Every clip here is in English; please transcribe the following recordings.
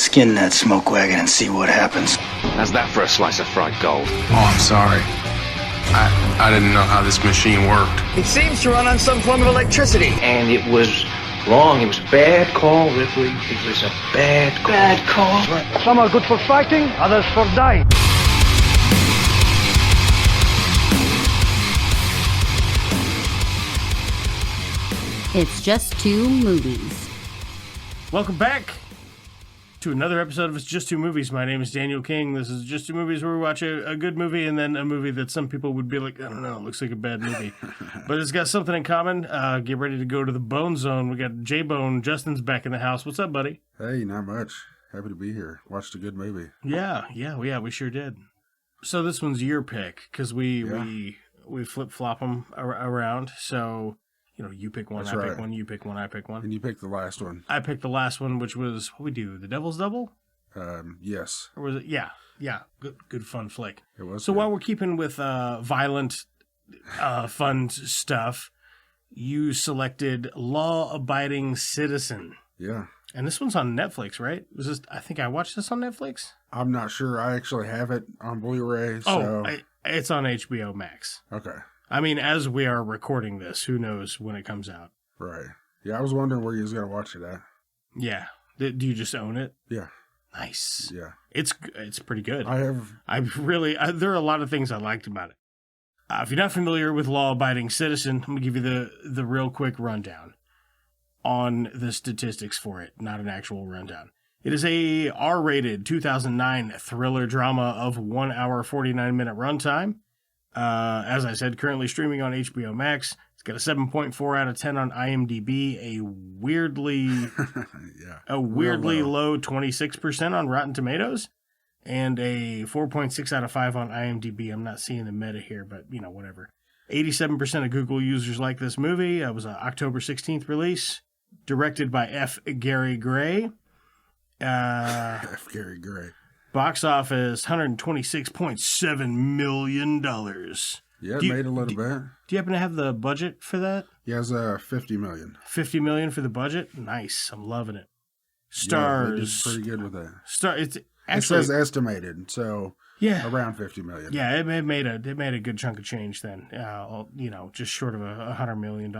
Skin that smoke wagon and see what happens. How's that for a slice of fried gold? Oh, I'm sorry. I didn't know how this machine worked. It seems to run on some form of electricity. And it was wrong. It was a bad call, Ripley. It was a bad call. Bad call. Some are good for fighting, others for dying. It's Just Two Movies. Welcome back to another episode of It's Just Two Movies. My name is Daniel King. This is Just Two Movies where we watch a good movie and then a movie that some people would be like, I don't know, it looks like a bad movie. But it's got something in common. Get ready to go to the Bone Zone. We got J-Bone. Justin's back in the house. What's up, buddy? Hey, not much. Happy to be here. Watched a good movie. Yeah, we sure did. So this one's your pick because we flip-flop them around. So... You know, you pick one, That's I right. pick one, you pick one, I pick one. And you picked the last one. I picked the last one, which was, what we do, The Devil's Double? Yes. Or was it? Yeah. Good fun flick. It was. So good. while we're keeping with fun stuff, you selected Law Abiding Citizen. Yeah. And this one's on Netflix, right? I think I watched this on Netflix? I'm not sure. I actually have it on Blu-ray, so... It's on HBO Max. Okay. I mean, as we are recording this, who knows when it comes out. Right. Yeah, I was wondering where you was going to watch it at. Yeah. Do you just own it? Yeah. Nice. Yeah. It's pretty good. there are a lot of things I liked about it. If you're not familiar with Law Abiding Citizen, I'm going to give you the real quick rundown on the statistics for it, not an actual rundown. It is a R-rated 2009 thriller drama of 1 hour, 49-minute runtime. As I said, currently streaming on HBO Max. It's got a 7.4 out of 10 on IMDb, a weirdly low 26% on Rotten Tomatoes, and a 4.6 out of 5 on IMDb. I'm not seeing the meta here, but, whatever. 87% of Google users like this movie. It was an October 16th release, directed by F. Gary Gray. F. Gary Gray. Box office, $126.7 million. Yeah, made a little bit. Do you happen to have the budget for that? Yeah, it's $50 million. $50 million for the budget? Nice. I'm loving it. Stars. Yeah, they did pretty good with that. It says estimated, so around $50 million. Yeah, it made a good chunk of change then. Just short of $100 million.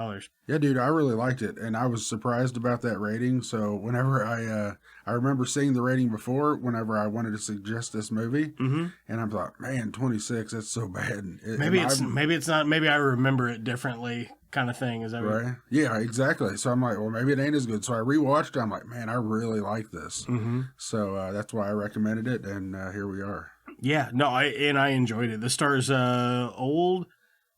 Yeah, dude, I really liked it, and I was surprised about that rating. So whenever I remember seeing the rating before, whenever I wanted to suggest this movie, and I thought, man, 26, that's so bad. Maybe it's not. Maybe I remember it differently, kind of thing. Is that right? Yeah, exactly. So I'm like, well, maybe it ain't as good. So I rewatched it. I'm like, man, I really like this. So that's why I recommended it, and here we are. Yeah, no, I enjoyed it. The stars, old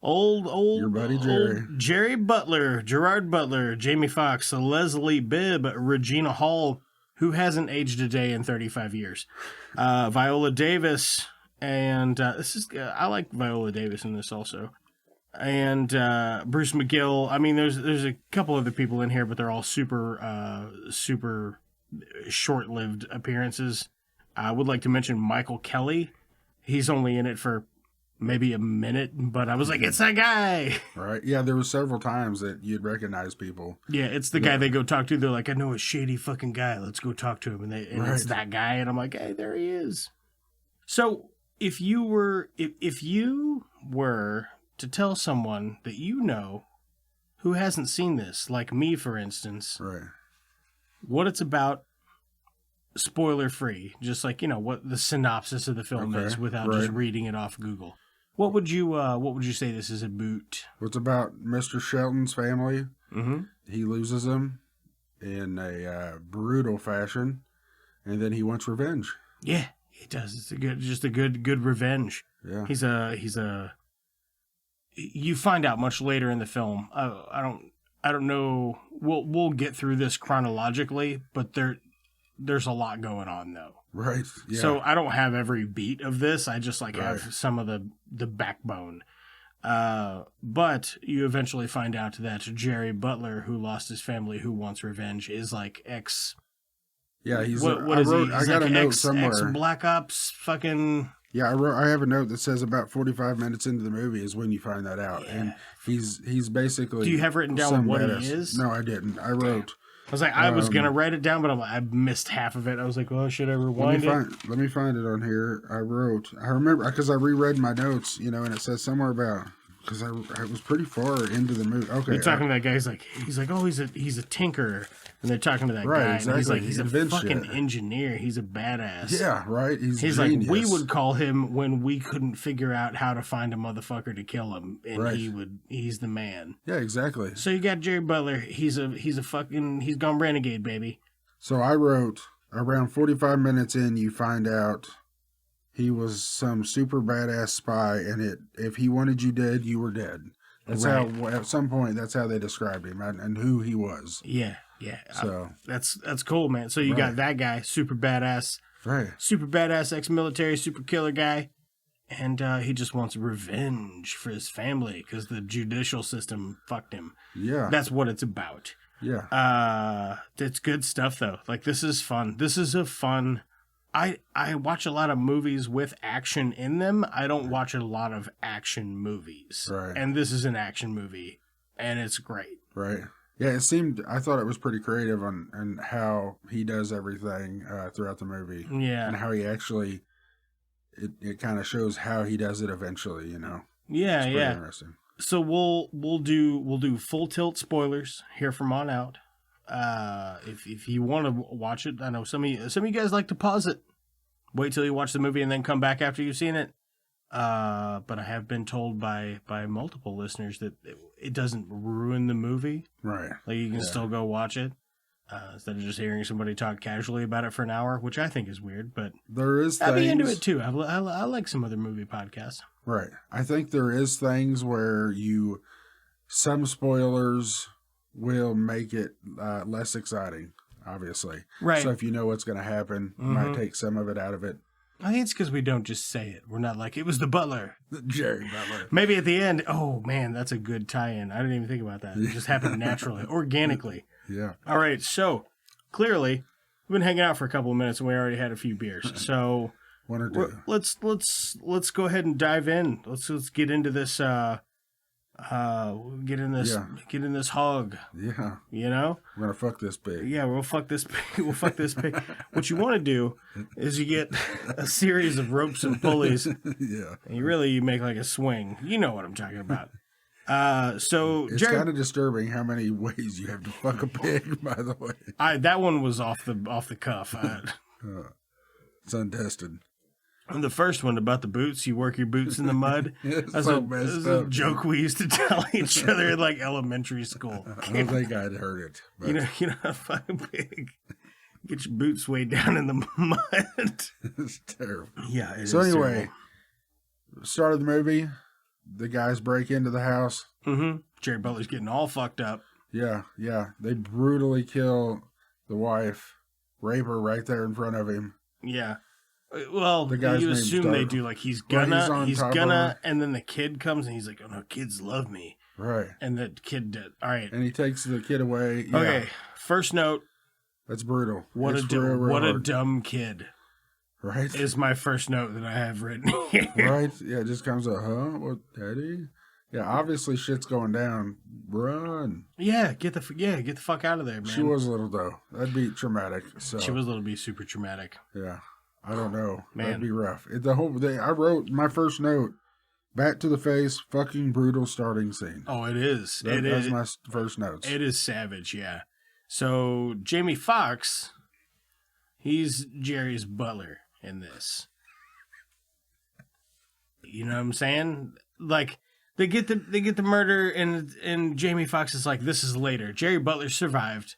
your buddy Jerry, Gerry Butler, Gerard Butler, Jamie Foxx, Leslie Bibb, Regina Hall, who hasn't aged a day in 35 years, Viola Davis, and I like Viola Davis in this also, and Bruce McGill. I mean, there's a couple other people in here, but they're all super short-lived appearances. I would like to mention Michael Kelly. He's only in it for maybe a minute, but I was like, it's that guy. Right. Yeah, there were several times that you'd recognize people. Yeah, it's the guy they go talk to. They're like, I know a shady fucking guy. Let's go talk to him. And it's that guy. And I'm like, hey, there he is. So if you were to tell someone that you know who hasn't seen this, like me, for instance, right, what it's about, spoiler free, just like, what the synopsis of the film is without just reading it off Google. What would you say this is about? It's about Mr. Shelton's family. Mm-hmm. He loses them in a brutal fashion, and then he wants revenge. Yeah, he does. It's a good revenge. Yeah. He's a. You find out much later in the film. I don't know. We'll get through this chronologically, but there's a lot going on though. Right. Yeah. So I don't have every beat of this. I just have some of the backbone. But you eventually find out that Gerry Butler, who lost his family, who wants revenge, is like ex. Yeah, he's. I got a note somewhere. Ex Black Ops fucking. Yeah, I have a note that says about 45 minutes into the movie is when you find that out, and he's basically. Do you have written down what he is? No, I didn't. I wrote. I was like, I was gonna write it down, but I missed half of it. I was like, well, should I rewind it? Let me find it on here. I remember, because I reread my notes, and it says somewhere about, because I was pretty far into the movie. Okay. You're talking to that guy, he's like, oh, he's a tinker. And they're talking to that guy, exactly. and he's like, he's a fucking shit. engine's he's a badass. Yeah, right. He's genius. Like, we would call him when we couldn't figure out how to find a motherfucker to kill him, and he's the man. Yeah, exactly. So you got Gerry Butler. He's gone renegade, baby. So I wrote, around 45 minutes in, you find out he was some super badass spy, and if he wanted you dead, you were dead. That's how, at some point, that's how they described him and who he was. Yeah. Yeah, so that's cool, man. So you got that guy, super badass, ex-military, super killer guy, and he just wants revenge for his family because the judicial system fucked him. Yeah, that's what it's about. Yeah, it's good stuff though. Like this is fun. This is a fun. I watch a lot of movies with action in them. I don't watch a lot of action movies, right? And this is an action movie, and it's great, right? Yeah, I thought it was pretty creative on how he does everything throughout the movie. Yeah. And how he actually, it kind of shows how he does it eventually, Yeah, it's pretty interesting. So we'll do full tilt spoilers here from on out. If you want to watch it, I know some of you guys like to pause it. Wait till you watch the movie and then come back after you've seen it. But I have been told by multiple listeners that it doesn't ruin the movie. Right. Like you can still go watch it instead of just hearing somebody talk casually about it for an hour, which I think is weird. But there is I'd be into it too. I like some other movie podcasts. Right. I think there is things where some spoilers will make it less exciting. Obviously. Right. So if you know what's going to happen, you might take some of it out of it. I think it's because we don't just say it. We're not like, it was the butler. Gerry Butler. Maybe at the end, oh man, that's a good tie-in. I didn't even think about that. It just happened naturally, organically. Yeah. All right, so clearly we've been hanging out for a couple of minutes and we already had a few beers. So one or two. Let's go ahead and dive in. Let's get into this get in this hog. Yeah. We're gonna fuck this pig. Yeah, we'll fuck this pig. We'll fuck this pig. What you want to do is you get a series of ropes and pulleys. Yeah. And you make like a swing. You know what I'm talking about. So it's kind of disturbing how many ways you have to fuck a pig, by the way. That one was off the cuff. It's untested. And the first one about the boots, you work your boots in the mud. That's a joke we used to tell each other in like elementary school. I don't think I'd heard it. But. You know how to fuck a pig. Get your boots way down in the mud. It's terrible. Yeah. So anyway, start of the movie, the guys break into the house. Mm-hmm. Gerry Butler's getting all fucked up. Yeah. They brutally kill the wife, rape her right there in front of him. Yeah. Well, you assume they do, like, he's gonna, and then the kid comes and he's like, oh no, kids love me. Right. And the kid did. All right. And he takes the kid away. Yeah. Okay. First note. That's brutal. What a dumb kid. Right. Is my first note that I have written here. Right. Yeah, it just comes up, huh? What, Daddy? Yeah, obviously shit's going down. Run. Yeah, get the fuck out of there, man. She was little though. That'd be traumatic. So she was little, be super traumatic. Yeah. I don't know. Man. That'd be rough. The whole day, I wrote my first note, bat to the face, fucking brutal starting scene. Oh, it is. That was my first notes. It is savage, yeah. So, Jamie Foxx, he's Gerry's butler in this. You know what I'm saying? Like, they get the murder, and Jamie Foxx is like, this is later. Gerry Butler survived.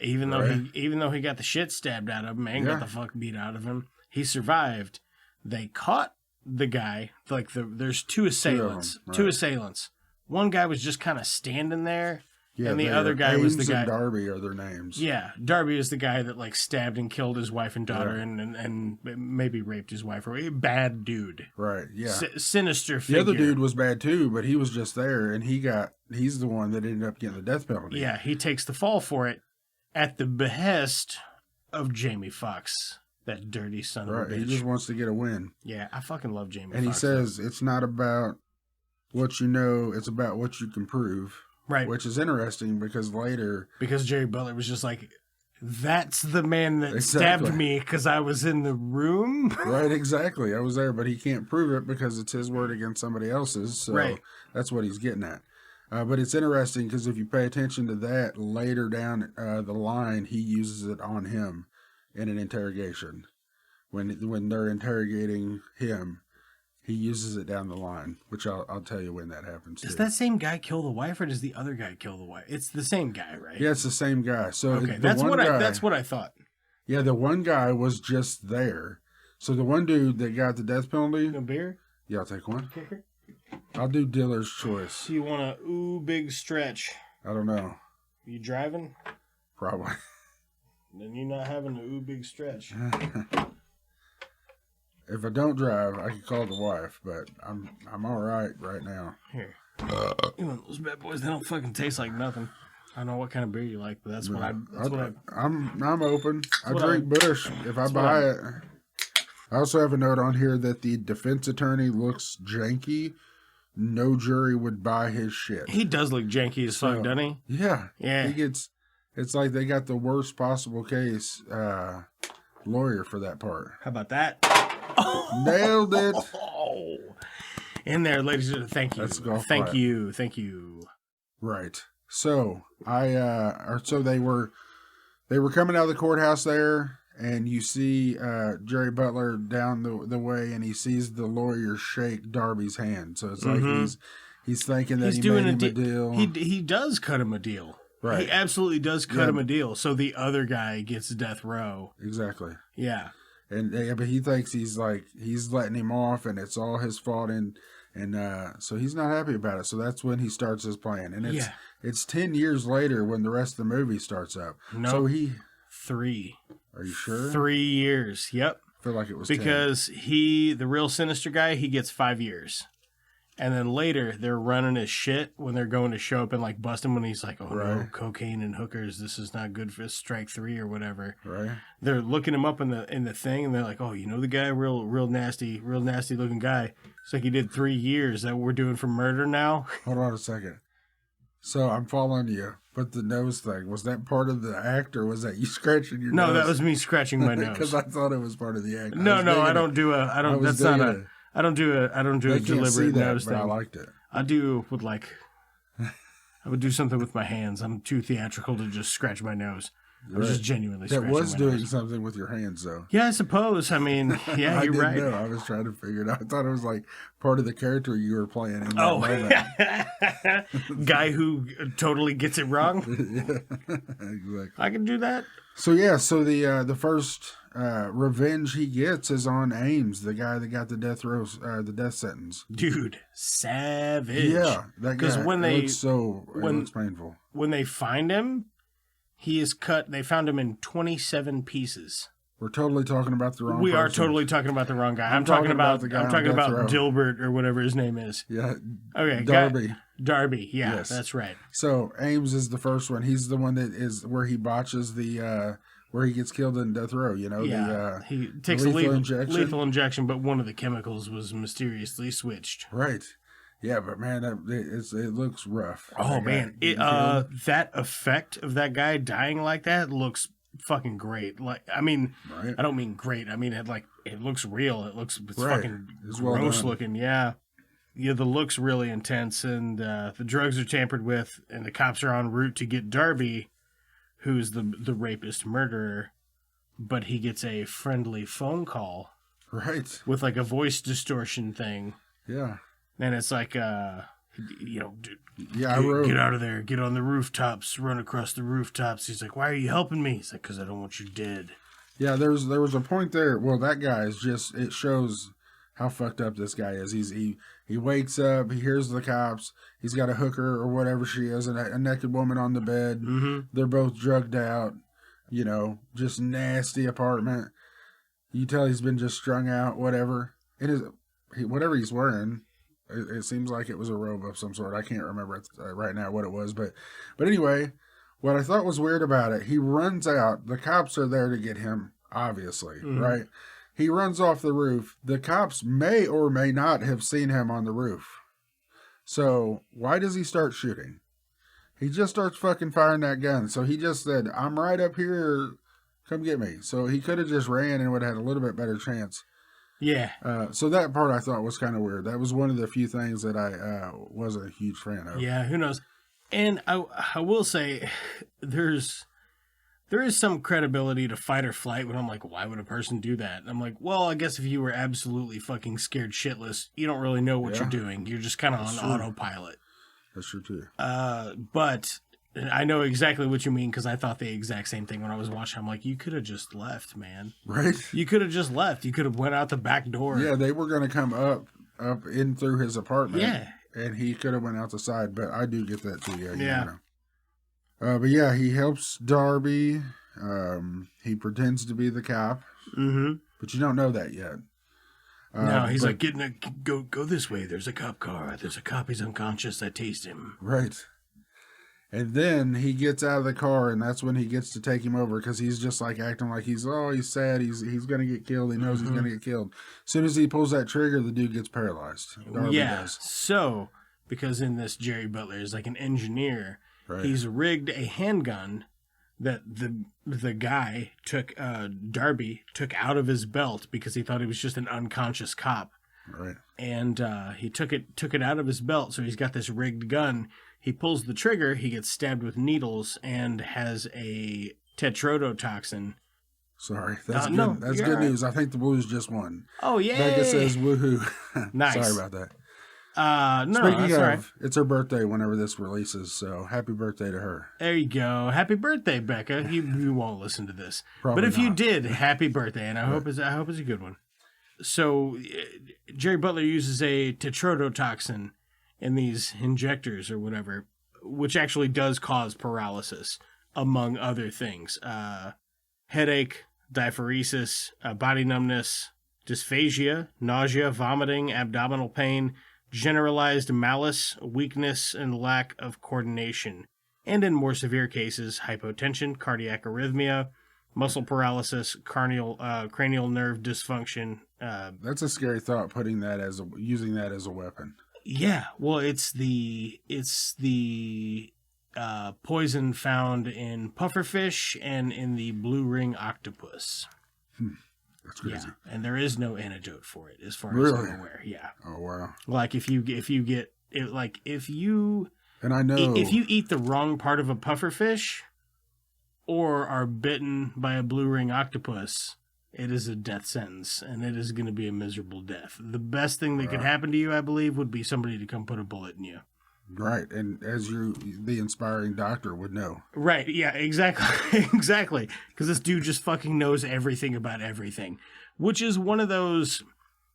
Even though he got the shit stabbed out of him and got the fuck beat out of him, he survived. They caught the guy. Like there's two assailants. Two assailants. One guy was just kind of standing there, and the other guy was the guy. And Darby are their names. Yeah, Darby is the guy that like stabbed and killed his wife and daughter, and maybe raped his wife. Or bad dude. Right. Yeah. Sinister figure. The other dude was bad too, but he was just there, and he's the one that ended up getting the death penalty. Yeah, he takes the fall for it. At the behest of Jamie Foxx, that dirty son of a bitch. He just wants to get a win. Yeah, I fucking love Jamie Foxx. And he says, it's not about what you know, it's about what you can prove. Right. Which is interesting because later... Because Gerry Butler was just like, that's the man that Exactly. stabbed me because I was in the room. Right, exactly. I was there, but he can't prove it because it's his word against somebody else's. So Right. that's what he's getting at. But it's interesting because if you pay attention to that later down the line, he uses it on him in an interrogation. When they're interrogating him, he uses it down the line, which I'll tell you when that happens. Does that same guy kill the wife, or does the other guy kill the wife? It's the same guy, right? Yeah, it's the same guy. So Okay, that's what I thought. Yeah, the one guy was just there. So the one dude that got the death penalty. A beer? Yeah, I'll take one. I'll do dealer's choice. Do you want a big stretch? I don't know. You driving? Probably. Then you're not having a big stretch. If I don't drive, I can call the wife, but I'm all right now. Here. You know, those bad boys, they don't fucking taste like nothing. I don't know what kind of beer you like, but that's what I'm open. I drink Bush if I buy it. I also have a note on here that the defense attorney looks janky. No jury would buy his shit. He does look janky as fuck, doesn't he? Yeah. Yeah. It's like they got the worst possible case lawyer for that part. How about that? Nailed it. Oh. In there, ladies and gentlemen. Thank you. Let's go. Thank you. Right. So so they were coming out of the courthouse there, and you see Gerry Butler down the way, and he sees the lawyer shake Darby's hand. So it's like he's thinking that he made him a deal. He does cut him a deal. Right. He absolutely does cut him a deal. So the other guy gets death row. Exactly. Yeah. And but he thinks he's letting him off, and it's all his fault, and so he's not happy about it. So that's when he starts his plan, and it's 10 years later when the rest of the movie starts up. No, so 3. Are you sure? 3 years. Yep. I feel like it was because 10. the real sinister guy, he gets 5 years. And then later, they're running his shit when they're going to show up and like bust him when he's like, oh no, cocaine and hookers, this is not good for strike 3 or whatever. Right. They're looking him up in the thing, and they're like, oh, you know the guy, real nasty looking guy. It's like he did 3 years that we're doing for murder now. Hold on a second. So I'm following you, but the nose thing, was that part of the act, or was that you scratching your nose? No, that was me scratching my nose. Because I thought it was part of the act. No, I don't do a deliberate nose thing. I liked it. I would do something with my hands. I'm too theatrical to just scratch my nose. I was just genuinely scratching my nose. That was doing something with your hands, though. Yeah, I suppose. I mean, yeah, you're right. Know. I was trying to figure it out. I thought it was like part of the character you were playing in that moment. Guy who totally gets it wrong. Yeah, exactly. I can do that. So the first revenge he gets is on Ames, the guy that got the death sentence. Dude, savage. Yeah, that guy. Because it looks painful. When they find him, he is cut. They found him in 27 pieces. We're totally talking about the wrong. We are totally talking about the wrong guy. I'm talking about the guy. I'm talking about Dilbert or whatever his name is. Yeah. Okay. Darby. Darby. Yeah, yes. That's right. So Ames is the first one. He's the one that is where he botches the where he gets killed in death row. You know. Yeah. He takes a lethal injection, but one of the chemicals was mysteriously switched. Right. Yeah, but man, it looks rough. Oh man, that effect of that guy dying like that looks fucking great. Like, I mean, right. I don't mean great. I mean it looks real. It's fucking gross looking. Yeah, the look's really intense, and the drugs are tampered with, and the cops are en route to get Darby, who's the rapist murderer, but he gets a friendly phone call, with like a voice distortion thing. Yeah. And it's like, dude, I wrote, get out of there, get on the rooftops, run across the rooftops. He's like, why are you helping me? He's like, because I don't want you dead. Yeah, there was a point there. Well, that guy is it shows how fucked up this guy is. He wakes up, he hears the cops, he's got a hooker or whatever she is, and a naked woman on the bed. Mm-hmm. They're both drugged out, just nasty apartment. You tell he's been just strung out, whatever. Whatever he's wearing. It seems like it was a robe of some sort. I can't remember right now what it was. But anyway, what I thought was weird about it, he runs out. The cops are there to get him, obviously, right? He runs off the roof. The cops may or may not have seen him on the roof. So why does he start shooting? He just starts fucking firing that gun. So he just said, I'm right up here. Come get me. So he could have just ran and would have had a little bit better chance. Yeah. So that part I thought was kind of weird. That was one of the few things that I wasn't a huge fan of. Yeah, who knows? And I will say, there is some credibility to fight or flight when I'm like, why would a person do that? And I'm like, well, I guess if you were absolutely fucking scared shitless, you don't really know what you're doing. You're just kind of on autopilot. That's true too. But I know exactly what you mean because I thought the exact same thing when I was watching. I'm like, you could have just left, man. Right? You could have just left. You could have went out the back door. Yeah, they were going to come up in through his apartment. Yeah. And he could have went out the side, but I do get that too. Yeah. Yeah. But yeah, he helps Darby. He pretends to be the cop. Mm-hmm. But you don't know that yet. No, he's like, go this way. There's a cop car. There's a cop. He's unconscious. I tased him. Right. And then he gets out of the car, and that's when he gets to take him over because he's just like acting like he's sad. He's going to get killed. He knows he's going to get killed. As soon as he pulls that trigger, the dude gets paralyzed. Darby does. So, because in this Gerry Butler is like an engineer, right. He's rigged a handgun that the guy took, Darby took out of his belt because he thought he was just an unconscious cop. Right. And he took it out of his belt, so he's got this rigged gun. He pulls the trigger, he gets stabbed with needles, and has a tetrodotoxin. Sorry, that's good. No, that's good news. I think the Blues just won. Oh, yay! Becca says woohoo. Nice. Sorry about that. Speaking of, right. It's her birthday whenever this releases, so happy birthday to her. There you go. Happy birthday, Becca. You won't listen to this, Probably but if you not. did, happy birthday, and I hope it's a good one. So, Gerry Butler uses a tetrodotoxin in these injectors or whatever, which actually does cause paralysis, among other things. Headache, diaphoresis, body numbness, dysphagia, nausea, vomiting, abdominal pain, generalized malaise, weakness, and lack of coordination. And in more severe cases, hypotension, cardiac arrhythmia, muscle paralysis, cranial nerve dysfunction. That's a scary thought. Using that as a weapon. Yeah, well, it's the poison found in pufferfish and in the blue ring octopus. That's crazy. Yeah, and there is no antidote for it, as far Really? as I'm aware. Yeah. Oh wow. Like if you get it, like if you And I know if you eat the wrong part of a pufferfish, or are bitten by a blue ring octopus, it is a death sentence, and it is going to be a miserable death. The best thing that could happen to you, I believe, would be somebody to come put a bullet in you. right, and as the inspiring doctor would know. Right, yeah, exactly. Exactly. Because this dude just fucking knows everything about everything. Which is one of those...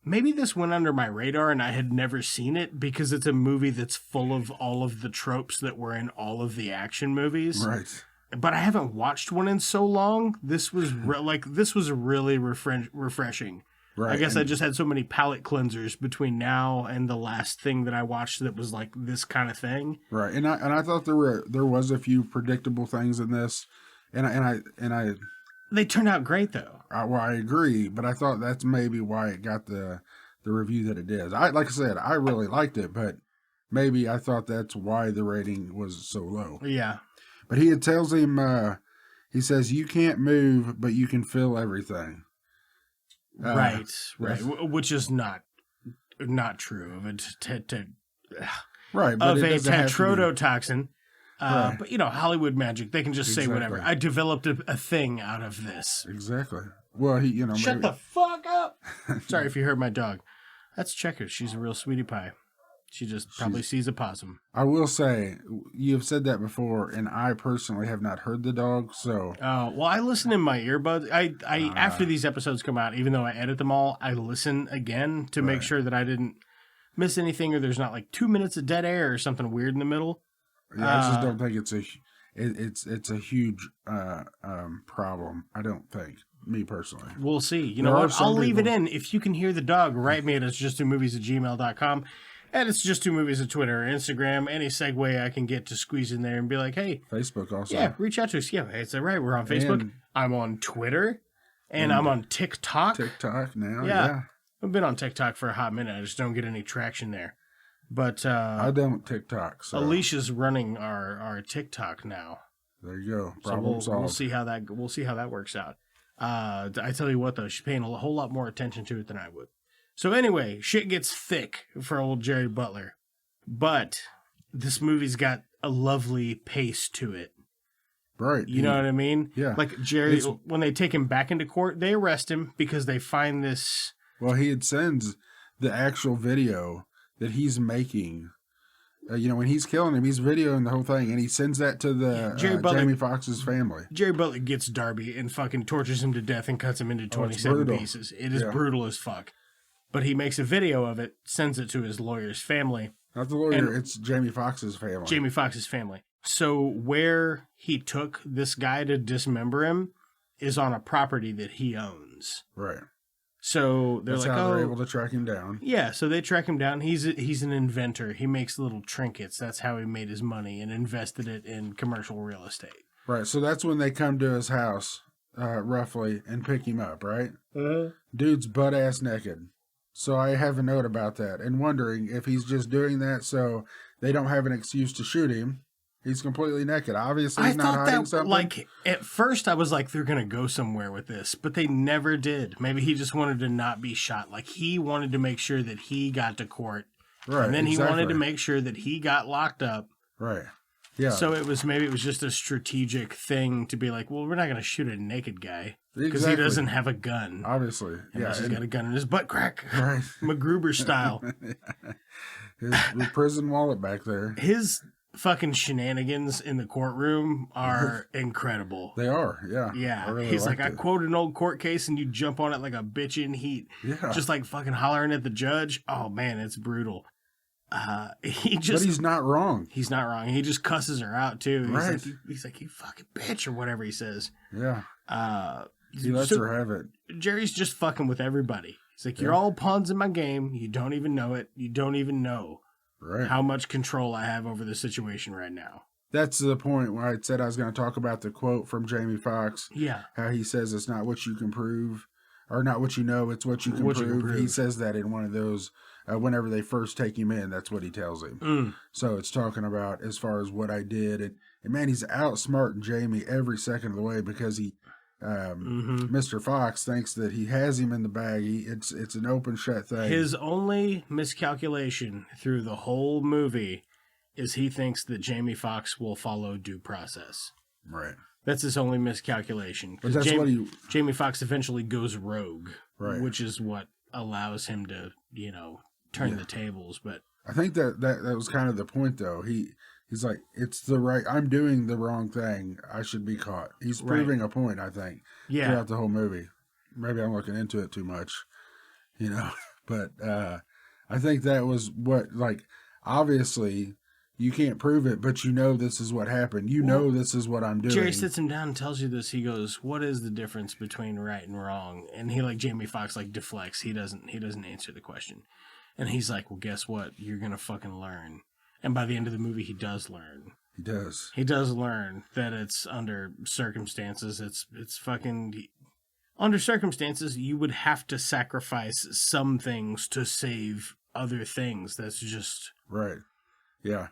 Maybe this went under my radar and I had never seen it because it's a movie that's full of all of the tropes that were in all of the action movies. Right. But I haven't watched one in so long. This was really refreshing. Right. I guess I just had so many palate cleansers between now and the last thing that I watched that was like this kind of thing. Right. And I thought there was a few predictable things in this, and I They turned out great though. I agree, but I thought that's maybe why it got the review that it did. Like I said, I really liked it, but maybe I thought that's why the rating was so low. Yeah. But he tells him, he says, you can't move, but you can feel everything. Right. Which is not true of right, but of it a doesn't have to be. tetrodotoxin. Right. But, Hollywood magic, they can just say Exactly. whatever. I developed a thing out of this. Exactly. Well, Shut maybe. the fuck up. Sorry if you heard my dog. That's Checkers. She's a real sweetie pie. She just probably sees a possum. I will say, you've said that before, and I personally have not heard the dog, so... Oh, well, I listen in my earbuds. I after these episodes come out, even though I edit them all, I listen again to make sure that I didn't miss anything or there's not like 2 minutes of dead air or something weird in the middle. Yeah, I just don't think it's a huge problem. I don't think, me personally. We'll see. You There know are what? some I'll leave it people- in. If you can hear the dog, write me at it's just two movies at gmail.com. And it's just two movies at Twitter or Instagram. Any segue I can get to squeeze in there and be like, hey, Facebook also. yeah, reach out to us. Yeah, it's all right. We're on Facebook. And- I'm on Twitter. And I'm on TikTok. TikTok now, Yeah. yeah. I've been on TikTok for a hot minute. I just don't get any traction there. But I don't TikTok, so Alicia's running our TikTok now. there you go. So Problem solved. we'll see how that works out. I tell you what though, she's paying a whole lot more attention to it than I would. So anyway, shit gets thick for old Gerry Butler, but this movie's got a lovely pace to it. Right. You know what I mean? Yeah. Like Gerry, when they take him back into court, they arrest him because they find this. Well, he sends the actual video that he's making. When he's killing him, he's videoing the whole thing, and he sends that to the Jamie Foxx's family. Gerry Butler gets Darby and fucking tortures him to death and cuts him into 27 pieces. It is brutal as fuck. But he makes a video of it, sends it to his lawyer's family. Not the lawyer, it's Jamie Foxx's family. Jamie Foxx's family. So where he took this guy to dismember him is on a property that he owns. Right. So That's how they're able to track him down. Yeah, so they track him down. He's an inventor. He makes little trinkets. That's how he made his money and invested it in commercial real estate. Right, so that's when they come to his house, roughly, and pick him up, right? Dude's butt-ass naked. So I have a note about that, and wondering if he's just doing that so they don't have an excuse to shoot him. He's completely naked. Obviously, he's not hiding something. Like, at first I was like, they're going to go somewhere with this, but they never did. Maybe he just wanted to not be shot. Like, he wanted to make sure that he got to court. Right, and then he wanted to make sure that he got locked up. Right. Yeah. So it was just a strategic thing to be like, well, we're not going to shoot a naked guy because he doesn't have a gun. Obviously. Unless he's got a gun in his butt crack. Right. MacGruber style. His prison wallet back there. His fucking shenanigans in the courtroom are incredible. They are, yeah. Yeah. Really He's like, I it. quote an old court case and you jump on it like a bitch in heat. Yeah. Just like fucking hollering at the judge. Oh man, it's brutal. But he's not wrong. He's not wrong. He just cusses her out too. Right. He's like, you fucking bitch, or whatever he says. Yeah. He lets her have it. Gerry's just fucking with everybody. He's like, you're all pawns in my game. You don't even know it. You don't even know how much control I have over the situation right now. That's the point where I said I was going to talk about the quote from Jamie Foxx. Yeah. How he says it's not what you can prove, or not what you know, it's what you can prove. He says that in one of those, whenever they first take him in, that's what he tells him. So it's talking about as far as what I did. And man, he's outsmarting Jamie every second of the way because he, Mr. Fox thinks that he has him in the bag. It's an open shut thing. His only miscalculation through the whole movie is he thinks that Jamie Foxx will follow due process. Right. That's his only miscalculation. But that's Jamie Foxx eventually goes rogue, right? Which is what allows him to, turn the tables. But I think that was kind of the point, though. He's like, I'm doing the wrong thing. I should be caught. He's proving a point, I think, throughout the whole movie. Maybe I'm looking into it too much, but I think that was what, obviously you can't prove it, but this is what happened. This is what I'm doing. Gerry sits him down and tells you this. He goes, what is the difference between right and wrong? And he, Jamie Foxx, deflects. He doesn't answer the question. And he's like, well, guess what? You're going to fucking learn. And by the end of the movie, he does learn. He does. He does learn that it's under circumstances. It's fucking... Under circumstances, you would have to sacrifice some things to save other things. That's just... Right. Yeah.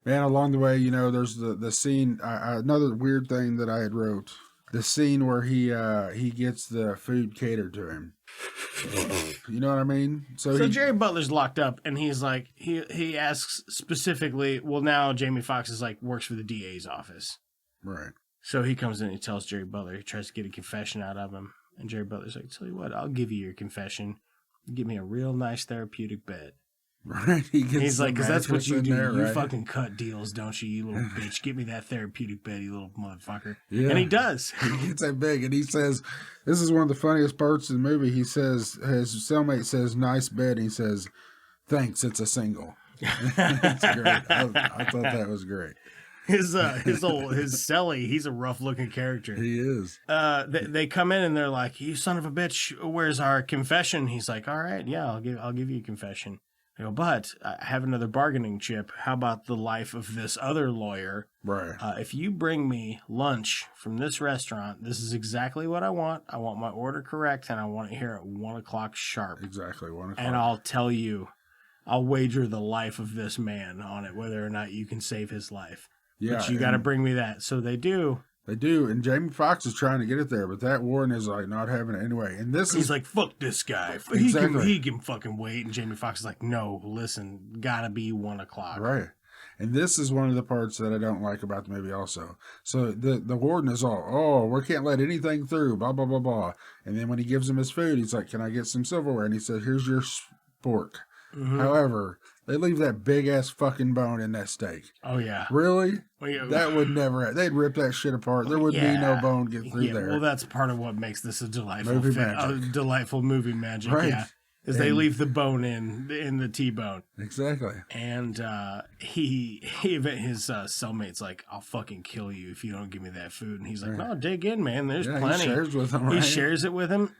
Man, along the way, there's the scene... another weird thing that I had wrote. The scene where he gets the food catered to him. You know what I mean? So Gerry Butler's locked up, and he's like, he asks specifically, well, now Jamie Foxx is works for the DA's office. Right. So he comes in and he tells Gerry Butler, he tries to get a confession out of him. And Gerry Butler's like, tell you what, I'll give you your confession. Give me a real nice therapeutic bed. Right. He's like, because that's what you do. There, you right? fucking cut deals, don't you little bitch? Get me that therapeutic bed, you little motherfucker. Yeah. And he does. He gets that big, and he says, this is one of the funniest parts of the movie. He says, his cellmate says, nice bed, and he says, thanks, it's a single. It's great. I thought that was great. His celly, he's a rough looking character. He is. They come in and they're like, you son of a bitch, where's our confession? He's like, all right, yeah, I'll give you a confession. I go, but I have another bargaining chip. How about the life of this other lawyer? Right. If you bring me lunch from this restaurant, this is exactly what I want. I want my order correct, and I want it here at 1 o'clock sharp. Exactly, 1 o'clock. And I'll tell you I'll wager the life of this man on it, whether or not you can save his life. Yeah, but you got to bring me that. So they do. They do, and Jamie Foxx is trying to get it there, but that Warren is like not having it anyway. And he's like, fuck this guy. Exactly. He can fucking wait. And Jamie Foxx is like, no, listen, gotta be 1 o'clock. Right. And this is one of the parts that I don't like about the movie also. So the warden is all, oh, we can't let anything through, blah, blah, blah, blah. And then when he gives him his food, he's like, can I get some silverware? And he said, here's your fork. Mm-hmm. However, they leave that big-ass fucking bone in that steak. Oh, yeah. Really? Well, yeah. That would never happen. They'd rip that shit apart. There would be no bone get through there. Well, that's part of what makes this a delightful movie magic. Right. Yeah. Is they leave the bone in the T-bone. Exactly. And his cellmate's like, I'll fucking kill you if you don't give me that food. And he's like, no, dig in, man. There's plenty. He shares with him, right? He shares it with him.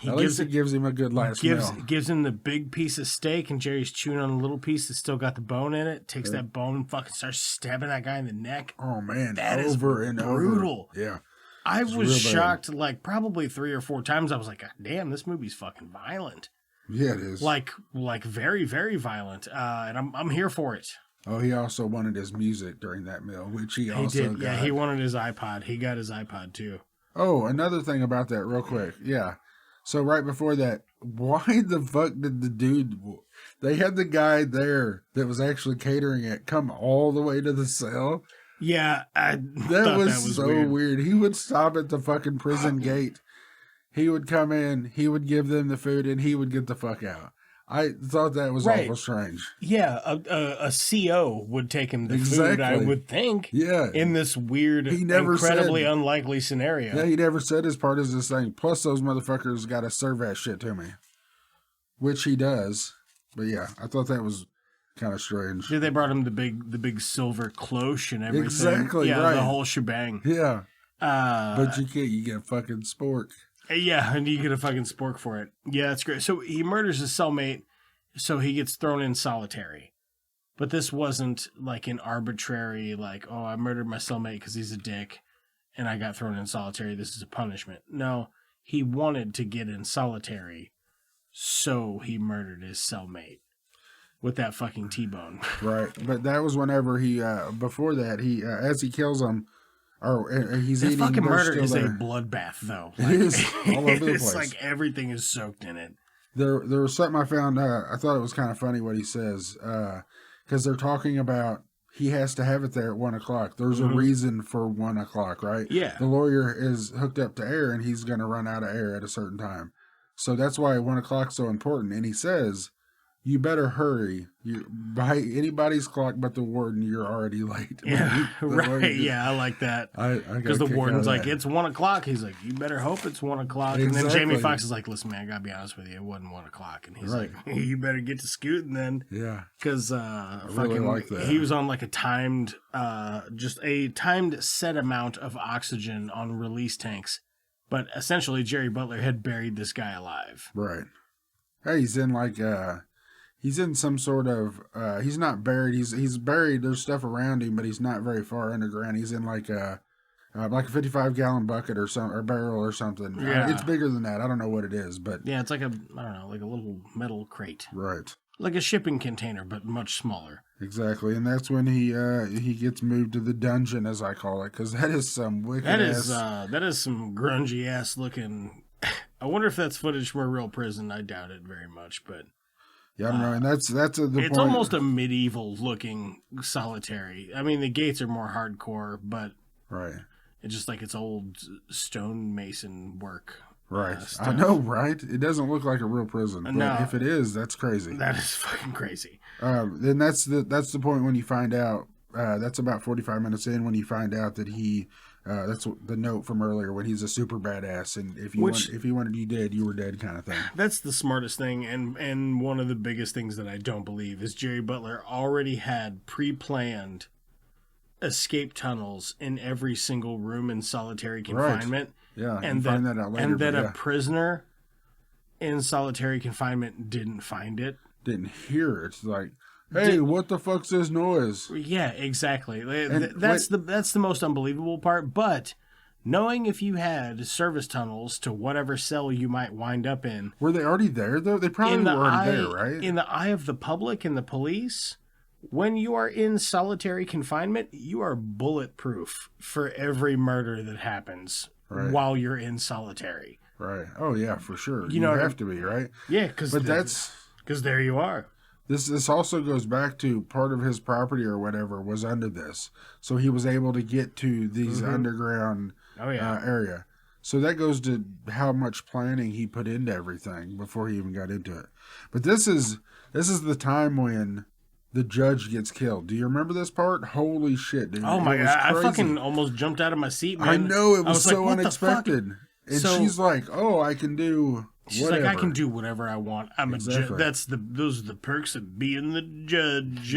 At least it gives him a good last meal. Gives him the big piece of steak, and Jerry's chewing on a little piece that's still got the bone in it. Takes that bone and fucking starts stabbing that guy in the neck. Oh, man. That is brutal. Brutal. Yeah. I was shocked like probably 3 or 4 times. I was like, God damn, this movie's fucking violent. Yeah, it is. Like very, very violent. And I'm here for it. Oh, he also wanted his music during that meal, which he also got. Yeah, he wanted his iPod. He got his iPod too. Oh, another thing about that real quick. Yeah. So right before that, why the fuck did the dude... They had the guy there that was actually catering it come all the way to the cell. Yeah, that was so weird. He would stop at the fucking prison gate. He would come in, he would give them the food, and he would get the fuck out. I thought that was awful strange. Yeah, a CO would take him the food, I would think. Yeah. In this weird, incredibly unlikely scenario. Yeah, he never said his part is this thing. Plus, those motherfuckers got to serve that shit to me. Which he does. But yeah, I thought that was kind of strange. Yeah, they brought him the big silver cloche and everything. Exactly, yeah, right. The whole shebang. Yeah. But you can't, you get a fucking spork. Yeah, and you get a fucking spork for it. Yeah, that's great. So he murders his cellmate, so he gets thrown in solitary. But this wasn't like an arbitrary, like, oh, I murdered my cellmate because he's a dick, and I got thrown in solitary. This is a punishment. No, he wanted to get in solitary, so he murdered his cellmate with that fucking T-bone. Right, but that was whenever he, before that, he as he kills him, or he's eating. Fucking murder is a bloodbath, though. Like, it is all over the place. It's like everything is soaked in it. There was something I found. I thought it was kind of funny what he says, because they're talking about he has to have it there at 1 o'clock. There's a reason for 1 o'clock, right? Yeah. The lawyer is hooked up to air, and he's going to run out of air at a certain time. So that's why 1 o'clock's so important. And he says, you better hurry. By anybody's clock but the warden, you're already late. Yeah, right. Yeah, I like that. Because the warden's like, it's 1 o'clock. He's like, you better hope it's 1 o'clock. Exactly. And then Jamie Foxx is like, listen, man, I gotta be honest with you, it wasn't 1 o'clock. And he's like, you better get to scooting then. Yeah. Because really like that. He was on like a timed, just a timed set amount of oxygen on release tanks. But essentially, Gerry Butler had buried this guy alive. Right. Hey, he's in like he's in some sort of he's not buried, he's buried, there's stuff around him, but he's not very far underground. He's in like a 55-gallon bucket or barrel or something. Yeah. It's bigger than that. I don't know what it is, but yeah, it's like a little metal crate. Right. Like a shipping container, but much smaller. Exactly. And that's when he gets moved to the dungeon, as I call it, because that is some wicked that is some grungy ass looking. I wonder if that's footage from a real prison. I doubt it very much, but yeah, I don't know. And that's the it's point. almost a medieval looking solitary. I mean, the gates are more hardcore, but right. It's just like it's old stonemason work. Right. I know, right? It doesn't look like a real prison. But no, if it is, that's crazy. That is fucking crazy. Then that's the point when you find out. That's about 45 minutes in when you find out that he. That's the note from earlier when he's a super badass, and if he wanted you dead, you were dead, kind of thing. That's the smartest thing, and one of the biggest things that I don't believe is Gerry Butler already had pre-planned escape tunnels in every single room in solitary confinement. Right. Yeah, and find that out later. And that a prisoner in solitary confinement didn't find it. Didn't hear it. It's like, hey, what the fuck's this noise? Yeah, exactly. That's the most unbelievable part. But knowing if you had service tunnels to whatever cell you might wind up in. Were they already there, though? They probably were already there, right? In the eye of the public and the police, when you are in solitary confinement, you are bulletproof for every murder that happens while you're in solitary. Right. Oh, yeah, for sure. You have to be, right? Yeah, because there you are. This also goes back to part of his property or whatever was under this. So he was able to get to these underground area. So that goes to how much planning he put into everything before he even got into it. But this is the time when the judge gets killed. Do you remember this part? Holy shit, dude. Oh my God. I fucking almost jumped out of my seat, man. I know, it was so unexpected. And she's like, "Oh, I can do She's whatever." like, I can do whatever I want. I'm a judge. Those are the perks of being the judge.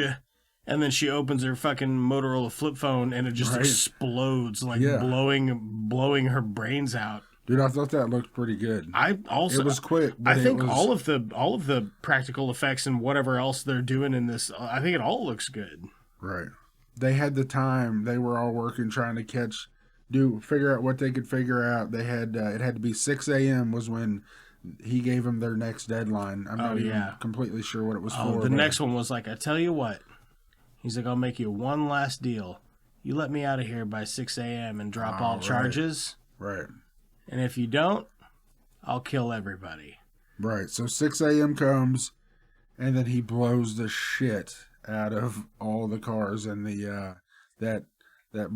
And then she opens her fucking Motorola flip phone and it just explodes, like blowing her brains out. Dude, I thought that looked pretty good. It was quick. But I think all of the practical effects and whatever else they're doing in this, I think it all looks good. Right. They had the time. They were all working, trying to figure out what they could figure out. They had it had to be 6 a.m. was when he gave them their next deadline. I'm not even completely sure what it was for. The next one was like, I tell you what. He's like, I'll make you one last deal. You let me out of here by 6 a.m. and drop all charges. Right. And if you don't, I'll kill everybody. Right. So 6 a.m. comes, and then he blows the shit out of all the cars and the that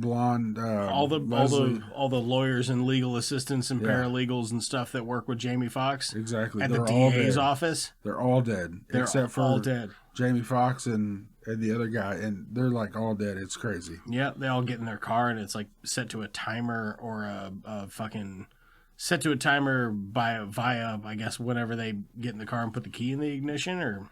blonde all the lawyers and legal assistants and paralegals and stuff that work with Jamie Foxx. Exactly. At the DA's office. They're all dead. Except for all dead. Jamie Foxx and the other guy, and they're like all dead. It's crazy. Yeah, they all get in their car and it's like set to a timer or a fucking set to a timer via I guess whenever they get in the car and put the key in the ignition, or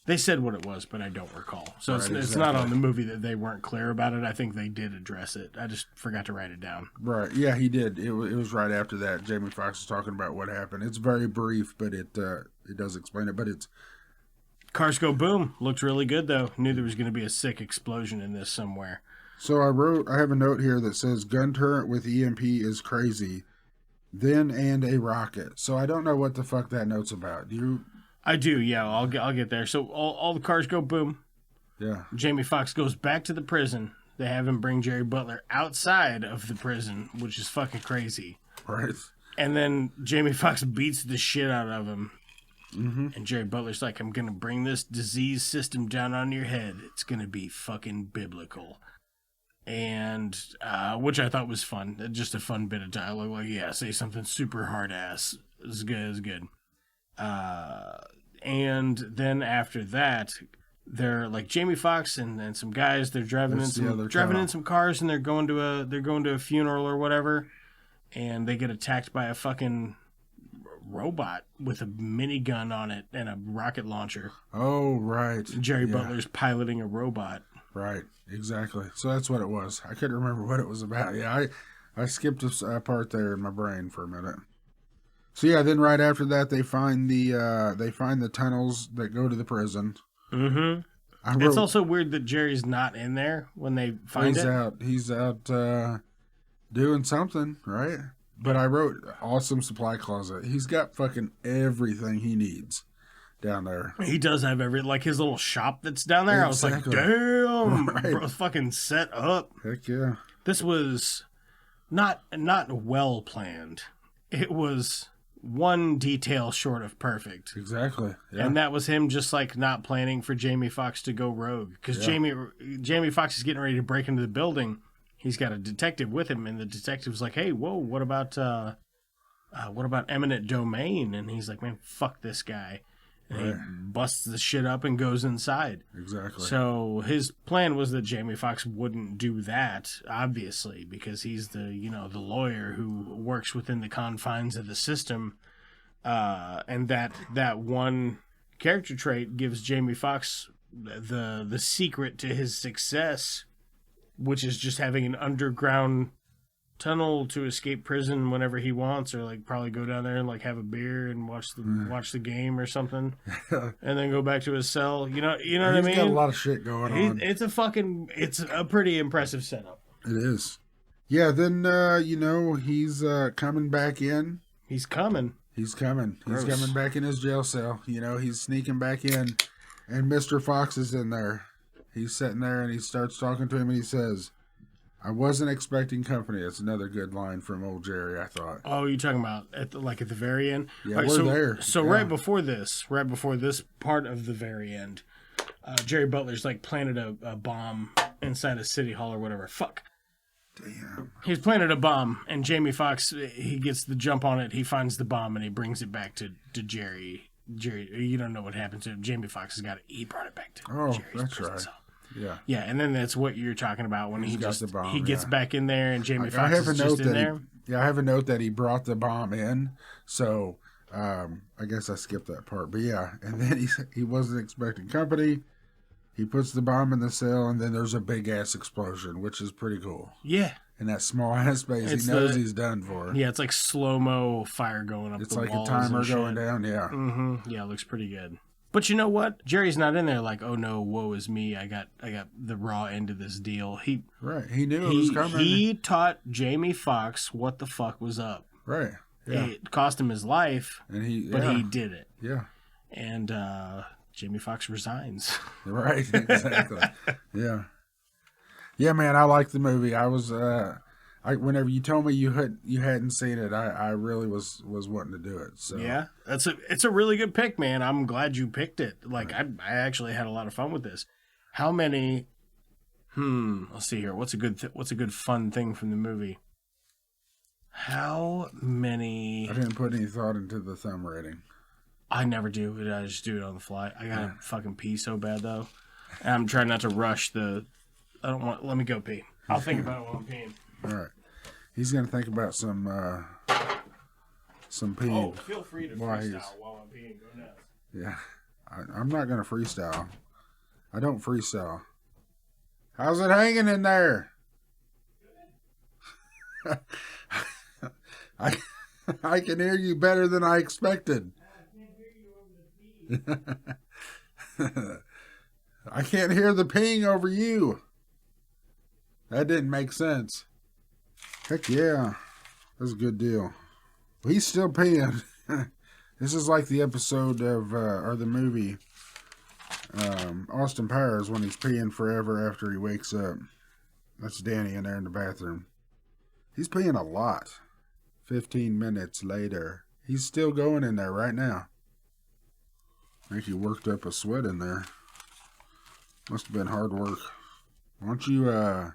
they said what it was, but I don't recall. So it's not on the movie that they weren't clear about it. I think they did address it. I just forgot to write it down. Right. Yeah, he did. It was right after that. Jamie Foxx was talking about what happened. It's very brief, but it does explain it. But it's cars go boom. Looked really good though. Knew there was going to be a sick explosion in this somewhere. So I have a note here that says gun turret with EMP is crazy. Then and a rocket. So I don't know what the fuck that note's about. Do you? I do, yeah. I'll get there. So all the cars go boom. Yeah. Jamie Foxx goes back to the prison. They have him bring Gerry Butler outside of the prison, which is fucking crazy. Right. And then Jamie Foxx beats the shit out of him. Mm-hmm. And Gerry Butler's like, I'm going to bring this disease system down on your head. It's going to be fucking biblical. And, which I thought was fun. Just a fun bit of dialogue. Like, yeah, say something super hard ass. It's good. And then after that, they're like Jamie Foxx and some guys. They're driving in some cars, and they're going to a funeral or whatever, and they get attacked by a fucking robot with a minigun on it and a rocket launcher. Oh, right. Gerry Butler's piloting a robot. Right. Exactly. So that's what it was. I couldn't remember what it was about. Yeah, I skipped a part there in my brain for a minute. So yeah, then right after that, they find the tunnels that go to the prison. Mm-hmm. It's also weird that Jerry's not in there when they find it. He's out doing something, right? But I wrote awesome supply closet. He's got fucking everything he needs down there. He does have like his little shop that's down there. Exactly. I was like, damn, right. Bro, fucking set up. Heck yeah. This was not well planned. It was one detail short of perfect. Exactly. Yeah. And that was him just like not planning for Jamie Foxx to go rogue. Because Jamie Foxx is getting ready to break into the building. He's got a detective with him, and the detective's like, hey, whoa, what about eminent domain? And he's like, man, fuck this guy. And he busts the shit up and goes inside. Exactly. So his plan was that Jamie Foxx wouldn't do that, obviously, because he's the lawyer who works within the confines of the system. And that one character trait gives Jamie Foxx the secret to his success, which is just having an underground tunnel to escape prison whenever he wants, or like probably go down there and like have a beer and watch the game or something, and then go back to his cell. You know what I mean? He's got a lot of shit going on. It's a pretty impressive setup. It is. Yeah, then, he's coming back in. He's coming. He's coming. Gross. He's coming back in his jail cell. He's sneaking back in, and Mr. Fox is in there. He's sitting there, and he starts talking to him, and he says, I wasn't expecting company. That's another good line from old Jerry, I thought. Oh, you're talking about at the very end? Yeah, right, we're there. So yeah. right before this part of the very end, Gerry Butler's like planted a bomb inside a city hall or whatever. Fuck. Damn. He's planted a bomb, and Jamie Foxx, he gets the jump on it. He finds the bomb, and he brings it back to Jerry. Jerry, you don't know what happened to him. Jamie Foxx has got it. He brought it back to Jerry's that's prison right. cell. Yeah. Yeah, and then that's what you're talking about when he got the bomb, he gets back in there, and Jamie Foxx is just in there. I have a note that he brought the bomb in, so I guess I skipped that part. But yeah, and then he wasn't expecting company. He puts the bomb in the cell, and then there's a big-ass explosion, which is pretty cool. Yeah. In that small-ass space, he knows he's done for. Yeah, it's like slow-mo fire going up the walls. It's like a timer going down, yeah. Mm-hmm. Yeah, it looks pretty good. But you know what? Jerry's not in there like, oh no, woe is me. I got the raw end of this deal. He knew it was coming. He taught Jamie Foxx what the fuck was up. Right. Yeah. It cost him his life, but he did it. Yeah. And Jamie Foxx resigns. Right, exactly. Yeah. Yeah, man, I like the movie. I was whenever you told me you hadn't seen it, I really was wanting to do it. So yeah, it's a really good pick, man. I'm glad you picked it. Like I actually had a lot of fun with this. How many? Let's see here. What's a good fun thing from the movie? How many? I didn't put any thought into the thumb rating. I never do. I just do it on the fly. I gotta fucking pee so bad though, and I'm trying not to rush the. I don't want. Let me go pee. I'll think about it while I'm peeing. All right. He's gonna think about some peeing. Oh, feel free to freestyle while I'm peeing. Go nuts. Yeah, I'm not gonna freestyle. I don't freestyle. How's it hanging in there? I can hear you better than I expected. I can't hear the ping over you. That didn't make sense. Heck yeah. That's a good deal. Well, he's still peeing. This is like the episode of, or the movie, Austin Powers, when he's peeing forever after he wakes up. That's Danny in there in the bathroom. He's peeing a lot. 15 minutes later. He's still going in there right now. I think he worked up a sweat in there. Must have been hard work. Why don't you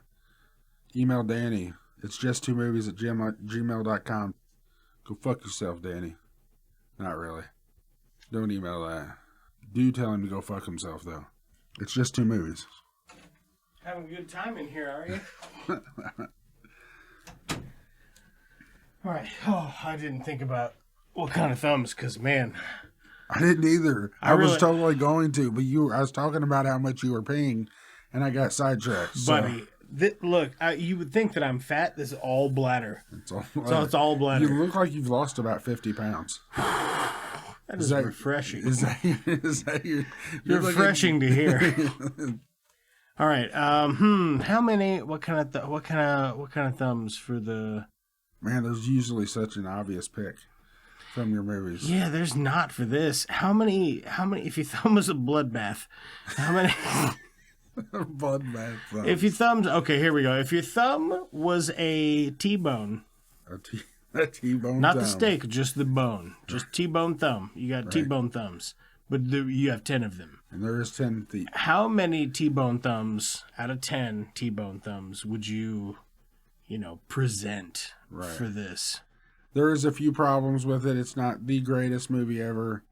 email Danny? It's just 2 movies at gmail.com. Go fuck yourself, Danny. Not really. Don't email that. Do tell him to go fuck himself, though. It's just 2 movies. Having a good time in here, are you? All right. Oh, I didn't think about what kind of thumbs, because, man... I didn't either. I was totally going to, but I was talking about how much you were paying, and I got sidetracked. So. Buddy, look, you would think that I'm fat. This is all bladder. It's all bladder. You look like you've lost about 50 pounds. That is refreshing. Is that your... You're refreshing to hear. All right. How many? What kind of thumbs for the? Man, there's usually such an obvious pick from your movies. Yeah, there's not for this. How many? If your thumb was a bloodbath, how many? Bloodbath thumbs. If your thumb's okay, here we go. If your thumb was a T-bone, a T-bone, not thumb. the steak, just the bone, just T-bone thumb. You got T-bone thumbs, but you have 10 of them. And there is 10 feet. How many T-bone thumbs out of 10 T-bone thumbs would you present for this? There is a few problems with it. It's not the greatest movie ever,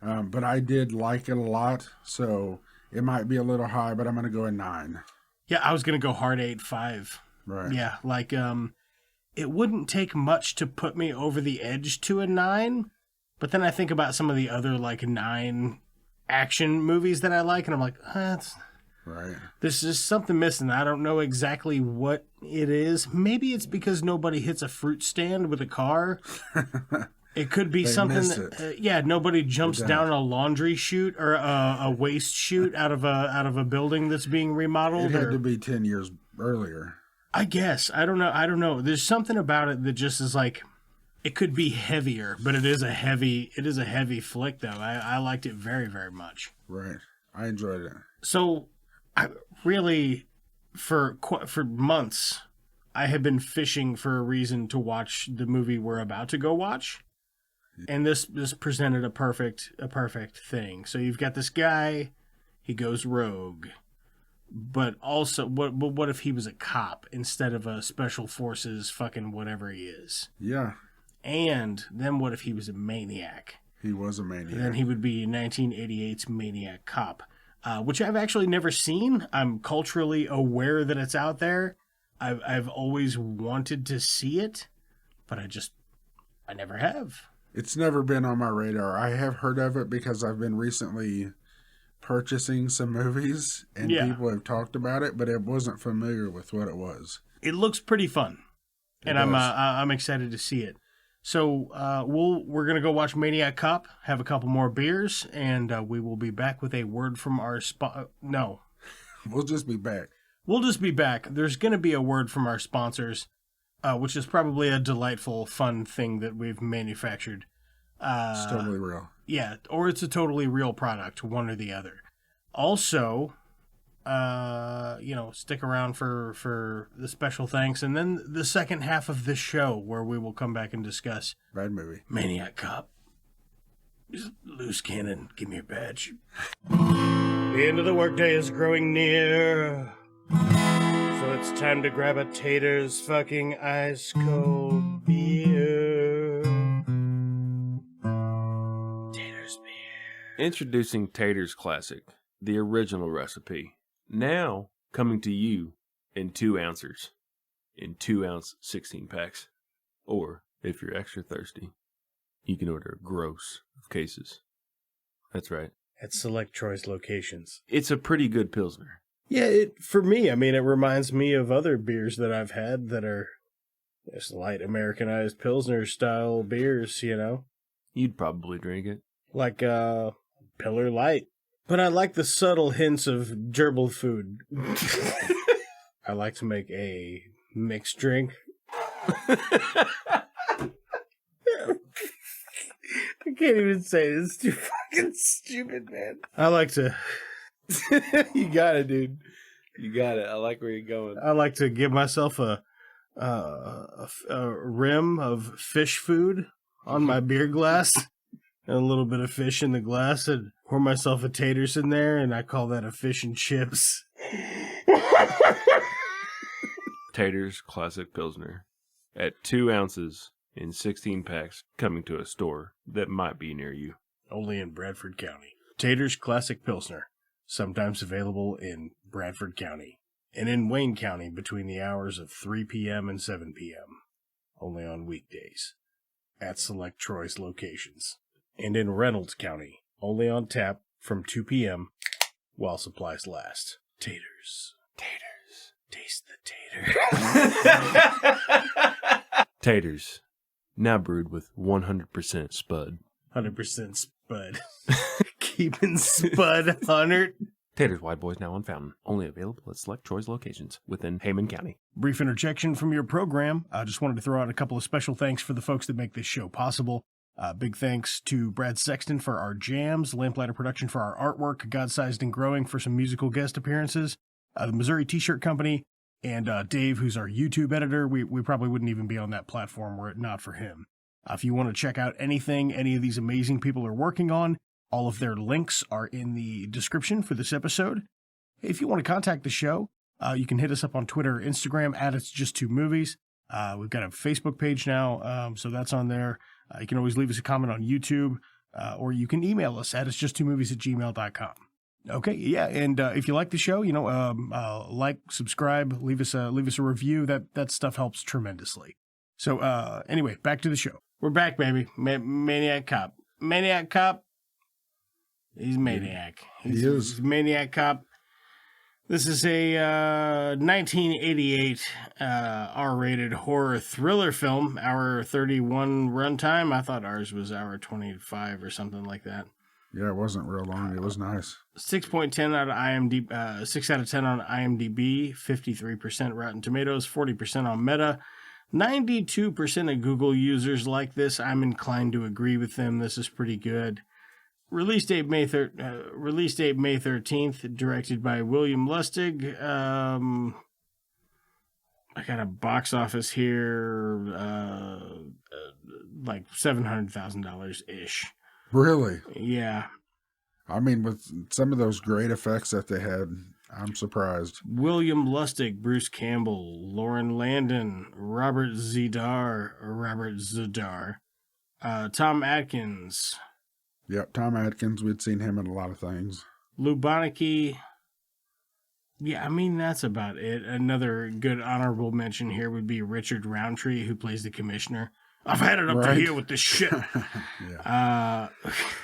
but I did like it a lot, so it might be a little high, but I'm going to go a 9. Yeah, I was going to go hard 8.5. Right. Yeah, like it wouldn't take much to put me over the edge to a 9, but then I think about some of the other like 9 action movies that I like, and I'm like, right. There's just something missing. I don't know exactly what it is. Maybe it's because nobody hits a fruit stand with a car. It could be something that, nobody jumps down a laundry chute or a waste chute out of a building that's being remodeled. It had to be 10 years earlier. I guess. I don't know. There's something about it that just is like, it could be heavier, but it is a heavy flick, though. I liked it very, very much. Right. I enjoyed it. So, I really, for months, I have been fishing for a reason to watch the movie we're about to go watch. And this presented a perfect thing. So you've got this guy, he goes rogue. But also, what if he was a cop instead of a special forces fucking whatever he is? Yeah. And then what if he was a maniac? He was a maniac. And then he would be 1988's Maniac Cop, which I've actually never seen. I'm culturally aware that it's out there. I've always wanted to see it, but I never have. It's never been on my radar. I have heard of it because I've been recently purchasing some movies and people have talked about it, but I wasn't familiar with what it was. It looks pretty fun, and I'm excited to see it. So we're gonna go watch Maniac Cop, have a couple more beers, and we will be back with a word from our No, we'll just be back. We'll just be back. There's gonna be a word from our sponsors, which is probably a delightful, fun thing that we've manufactured. It's totally real. Yeah, or it's a totally real product, one or the other. Also, stick around for the special thanks, and then the second half of this show where we will come back and discuss Bad movie. Maniac Cop. Just loose cannon, give me a badge. The end of the workday is growing near, so it's time to grab a Tater's fucking ice cold beer. Tater's beer. Introducing Tater's Classic, the original recipe. Now coming to you in 2 ounces, in 2-ounce 16 packs. Or, if you're extra thirsty, you can order a gross of cases. That's right. At select choice locations. It's a pretty good Pilsner. Yeah, for me, I mean, it reminds me of other beers that I've had that are just light Americanized Pilsner style beers, you know? You'd probably drink it. Like Pillar Light. But I like the subtle hints of gerbil food. I like to make a mixed drink. I can't even say it. It's too fucking stupid, man. I like to... You got it, dude. You got it. I like where you're going. I like to give myself a rim of fish food on my beer glass. And a little bit of fish in the glass, and pour myself a taters in there, and I call that a fish and chips. Tater's Classic Pilsner. At 2 ounces in 16 packs, coming to a store that might be near you. Only in Bradford County. Tater's Classic Pilsner. Sometimes available in Bradford County. And in Wayne County between the hours of 3 p.m. and 7 p.m. Only on weekdays. At select choice locations. And in Reynolds County, only on tap from 2 p.m. while supplies last. Taters. Taters. Taste the tater. Taters. Now brewed with 100% Spud. 100% Spud. Keeping Spud 100. Taters White Boys now on Fountain. Only available at select choice locations within Hayman County. Brief interjection from your program. I just wanted to throw out a couple of special thanks for the folks that make this show possible. Big thanks to Brad Sexton for our jams, Lamplighter Productions for our artwork, Godsized Growing for some musical guest appearances, the Missouri T-Shirt Company, and Dave, who's our YouTube editor. We probably wouldn't even be on that platform were it not for him. If you want to check out anything any of these amazing people are working on, all of their links are in the description for this episode. If you want to contact the show, you can hit us up on Twitter or Instagram at It's Just Two Movies. We've got a Facebook page now, so that's on there. You can always leave us a comment on YouTube, or you can email us at itsjusttwomovies@gmail.com. Okay, yeah, and if you like the show, like, subscribe, leave us a review. That stuff helps tremendously. So anyway, back to the show. We're back, baby. Maniac Cop. Maniac Cop. He's Maniac. He's Maniac Cop. This is a 1988 R-rated horror thriller film, hour 31 runtime. I thought ours was hour 25 or something like that. Yeah, it wasn't real long. It was nice. 6.10 out of IMDb, 6 out of 10 on IMDb, 53% Rotten Tomatoes, 40% on Meta. 92% of Google users like this. I'm inclined to agree with them. This is pretty good. Release date May 13th, directed by William Lustig. I got a box office here, like $700,000 ish. Really? Yeah. I mean, with some of those great effects that they had, I'm surprised. William Lustig, Bruce Campbell, Lauren Landon, Robert Z'Dar, Tom Atkins. Yep, Tom Atkins. We'd seen him in a lot of things. Lou Bonneke. Yeah, I mean, that's about it. Another good honorable mention here would be Richard Roundtree, who plays the commissioner. I've had it up to here with this shit. Yeah.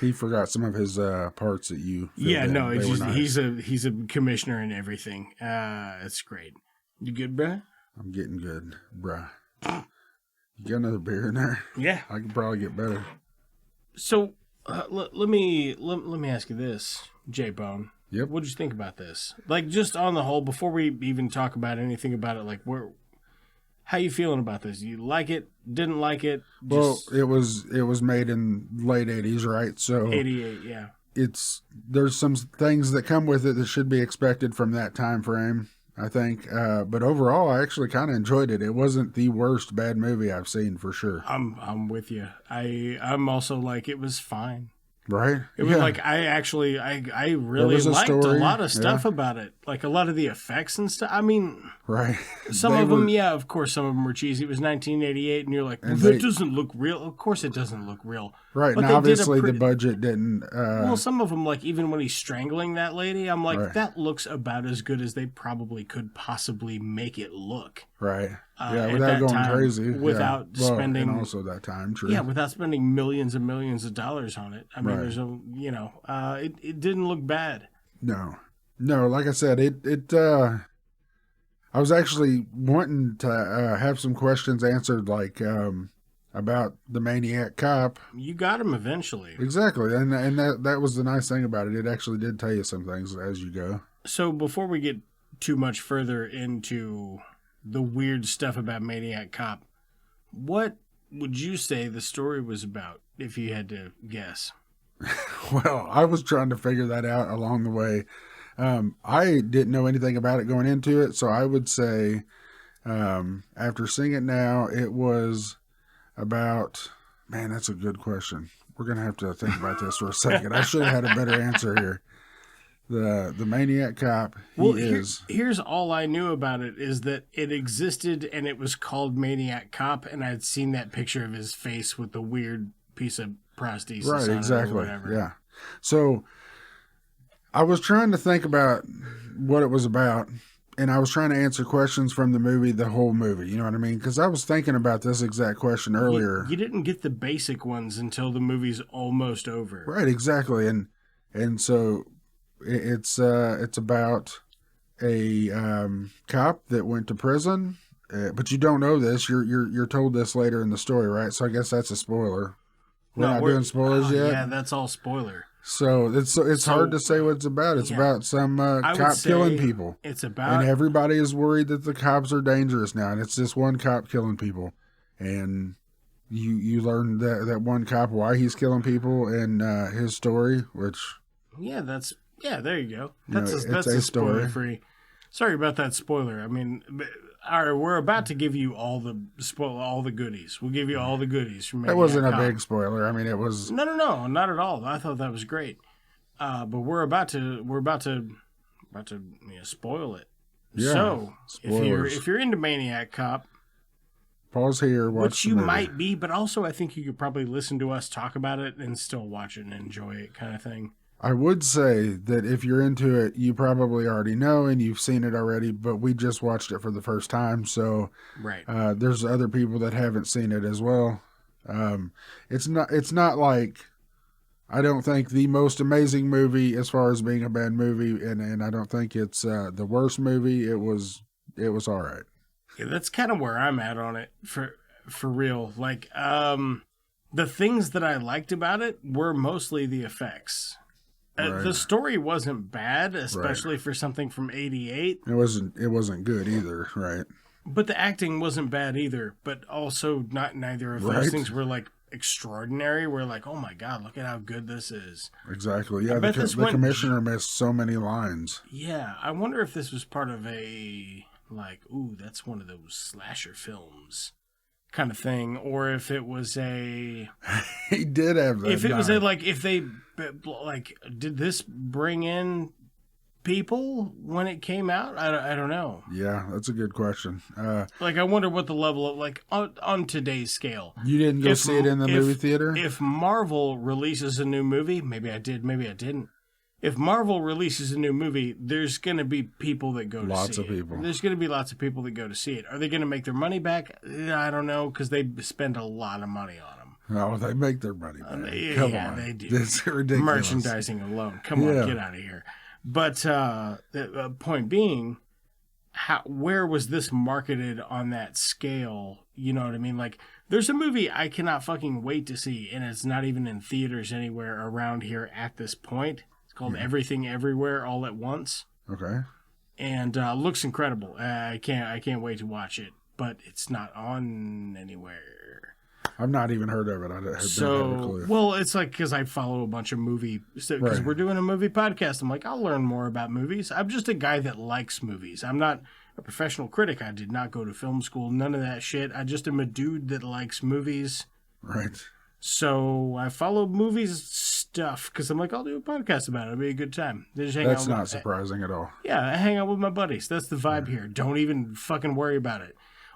He forgot some of his parts that you. Yeah, in. no, Nice. he's a commissioner and everything. It's great. You good, bruh? I'm getting good, bruh. You got another beer in there? Yeah, I could probably get better. So let me ask you this, J-Bone. Yep. What did you think about this? Like, just on the whole, before we even talk about anything about it, like, how you feeling about this? You like it? Didn't like it? Well, it was made in late 80s, right? So 88, yeah. There's some things that come with it that should be expected from that time frame, I think. But overall, I actually kind of enjoyed it. It wasn't the worst bad movie I've seen, for sure. I'm with you. I'm also like, it was fine. Right? It was like, I really liked a lot of stuff about it. Like, a lot of the effects and stuff. I mean, right. Some of them, of course, some of them were cheesy. It was 1988, and you're like, well, that doesn't look real. Of course it doesn't look real. Right, but and obviously the budget didn't... well, some of them, like, even when he's strangling that lady, I'm like, right. That looks about as good as they probably could possibly make it look. Right. Without going crazy. Without spending... And also that time, true. Yeah, without spending millions and millions of dollars on it. I mean, there's a, it didn't look bad. No, like I said, I was actually wanting to have some questions answered, like about the Maniac cop. You got him eventually. Exactly, and that was the nice thing about it. It actually did tell you some things as you go. So before we get too much further into the weird stuff about Maniac Cop, what would you say the story was about, if you had to guess? Well, I was trying to figure that out along the way. I didn't know anything about it going into it, so I would say, after seeing it now, it was about... Man, that's a good question. We're going to have to think about this for a second. I should have had a better answer here. The Maniac Cop, here's all I knew about it, is that it existed and it was called Maniac Cop, and I'd seen that picture of his face with the weird piece of prosthesis right, on exactly. it or whatever. Yeah. So I was trying to think about what it was about, and I was trying to answer questions from the movie, the whole movie. You know what I mean? Because I was thinking about this exact question earlier. You didn't get the basic ones until the movie's almost over. Right, exactly. And so it's about a cop that went to prison, but you don't know this. You're told this later in the story, right? So I guess that's a spoiler. We're not doing spoilers yet. Yeah, that's all spoiler. So it's hard to say what it's about. It's about some cop killing people. It's about... And everybody is worried that the cops are dangerous now, and it's this one cop killing people. And you learn that one cop, why he's killing people, and his story, which... Yeah, there you go. That's a a story. Spoiler-free. Sorry about that spoiler. I mean... All right, we're about to give you all the goodies. We'll give you all the goodies from Maniac That wasn't a Cop. big spoiler. I mean, it was... No, not at all. I thought that was great. But we're about to spoil it. Yeah, so spoilers. if you're into Maniac Cop, pause here, watch which the you movie. might be, but also I think you could probably listen to us talk about it and still watch it and enjoy it, kind of thing. I would say that if you're into it, you probably already know and you've seen it already, but we just watched it for the first time, so right. There's other people that haven't seen it as well. It's not like, I don't think the most amazing movie as far as being a bad movie, and I don't think it's the worst movie. It was all right. Yeah, that's kind of where I'm at on it for real. Like, the things that I liked about it were mostly the effects. Right. The story wasn't bad, especially for something from '88. It wasn't good either, right? But the acting wasn't bad either. But also, neither of those things were like extraordinary. We're like, oh my god, look at how good this is. Exactly. Yeah, the commissioner missed so many lines. Yeah, I wonder if this was part of a like, ooh, that's one of those slasher films kind of thing, or if it was a he did have that. If it was a like, if they like, did this bring in people when it came out? I don't know. Yeah, that's a good question. Like, I wonder what the level of, like, on today's scale. You didn't go see it in the movie theater? If Marvel releases a new movie, maybe I did, maybe I didn't. If Marvel releases a new movie, there's going to be people that go to see it. Lots of people. There's going to be lots of people that go to see it. Are they going to make their money back? I don't know, because they spend a lot of money on them. Oh, they make their money back. Come on. They do. It's ridiculous. Merchandising alone. Come on, get out of here. But the point being, where was this marketed on that scale? You know what I mean? Like, there's a movie I cannot fucking wait to see, and it's not even in theaters anywhere around here at this point. It's called Everything Everywhere All at Once. Okay. And looks incredible. I can't wait to watch it, but it's not on anywhere. I've not even heard of it. I don't have a clue. Well, it's like, because I follow a bunch of because we're doing a movie podcast. I'm like, I'll learn more about movies. I'm just a guy that likes movies. I'm not a professional critic. I did not go to film school. None of that shit. I just am a dude that likes movies. Right. So I follow movies stuff because I'm like, I'll do a podcast about it. It'll be a good time. That's not surprising at all. Yeah, I hang out with my buddies. That's the vibe here. Don't even fucking worry about it.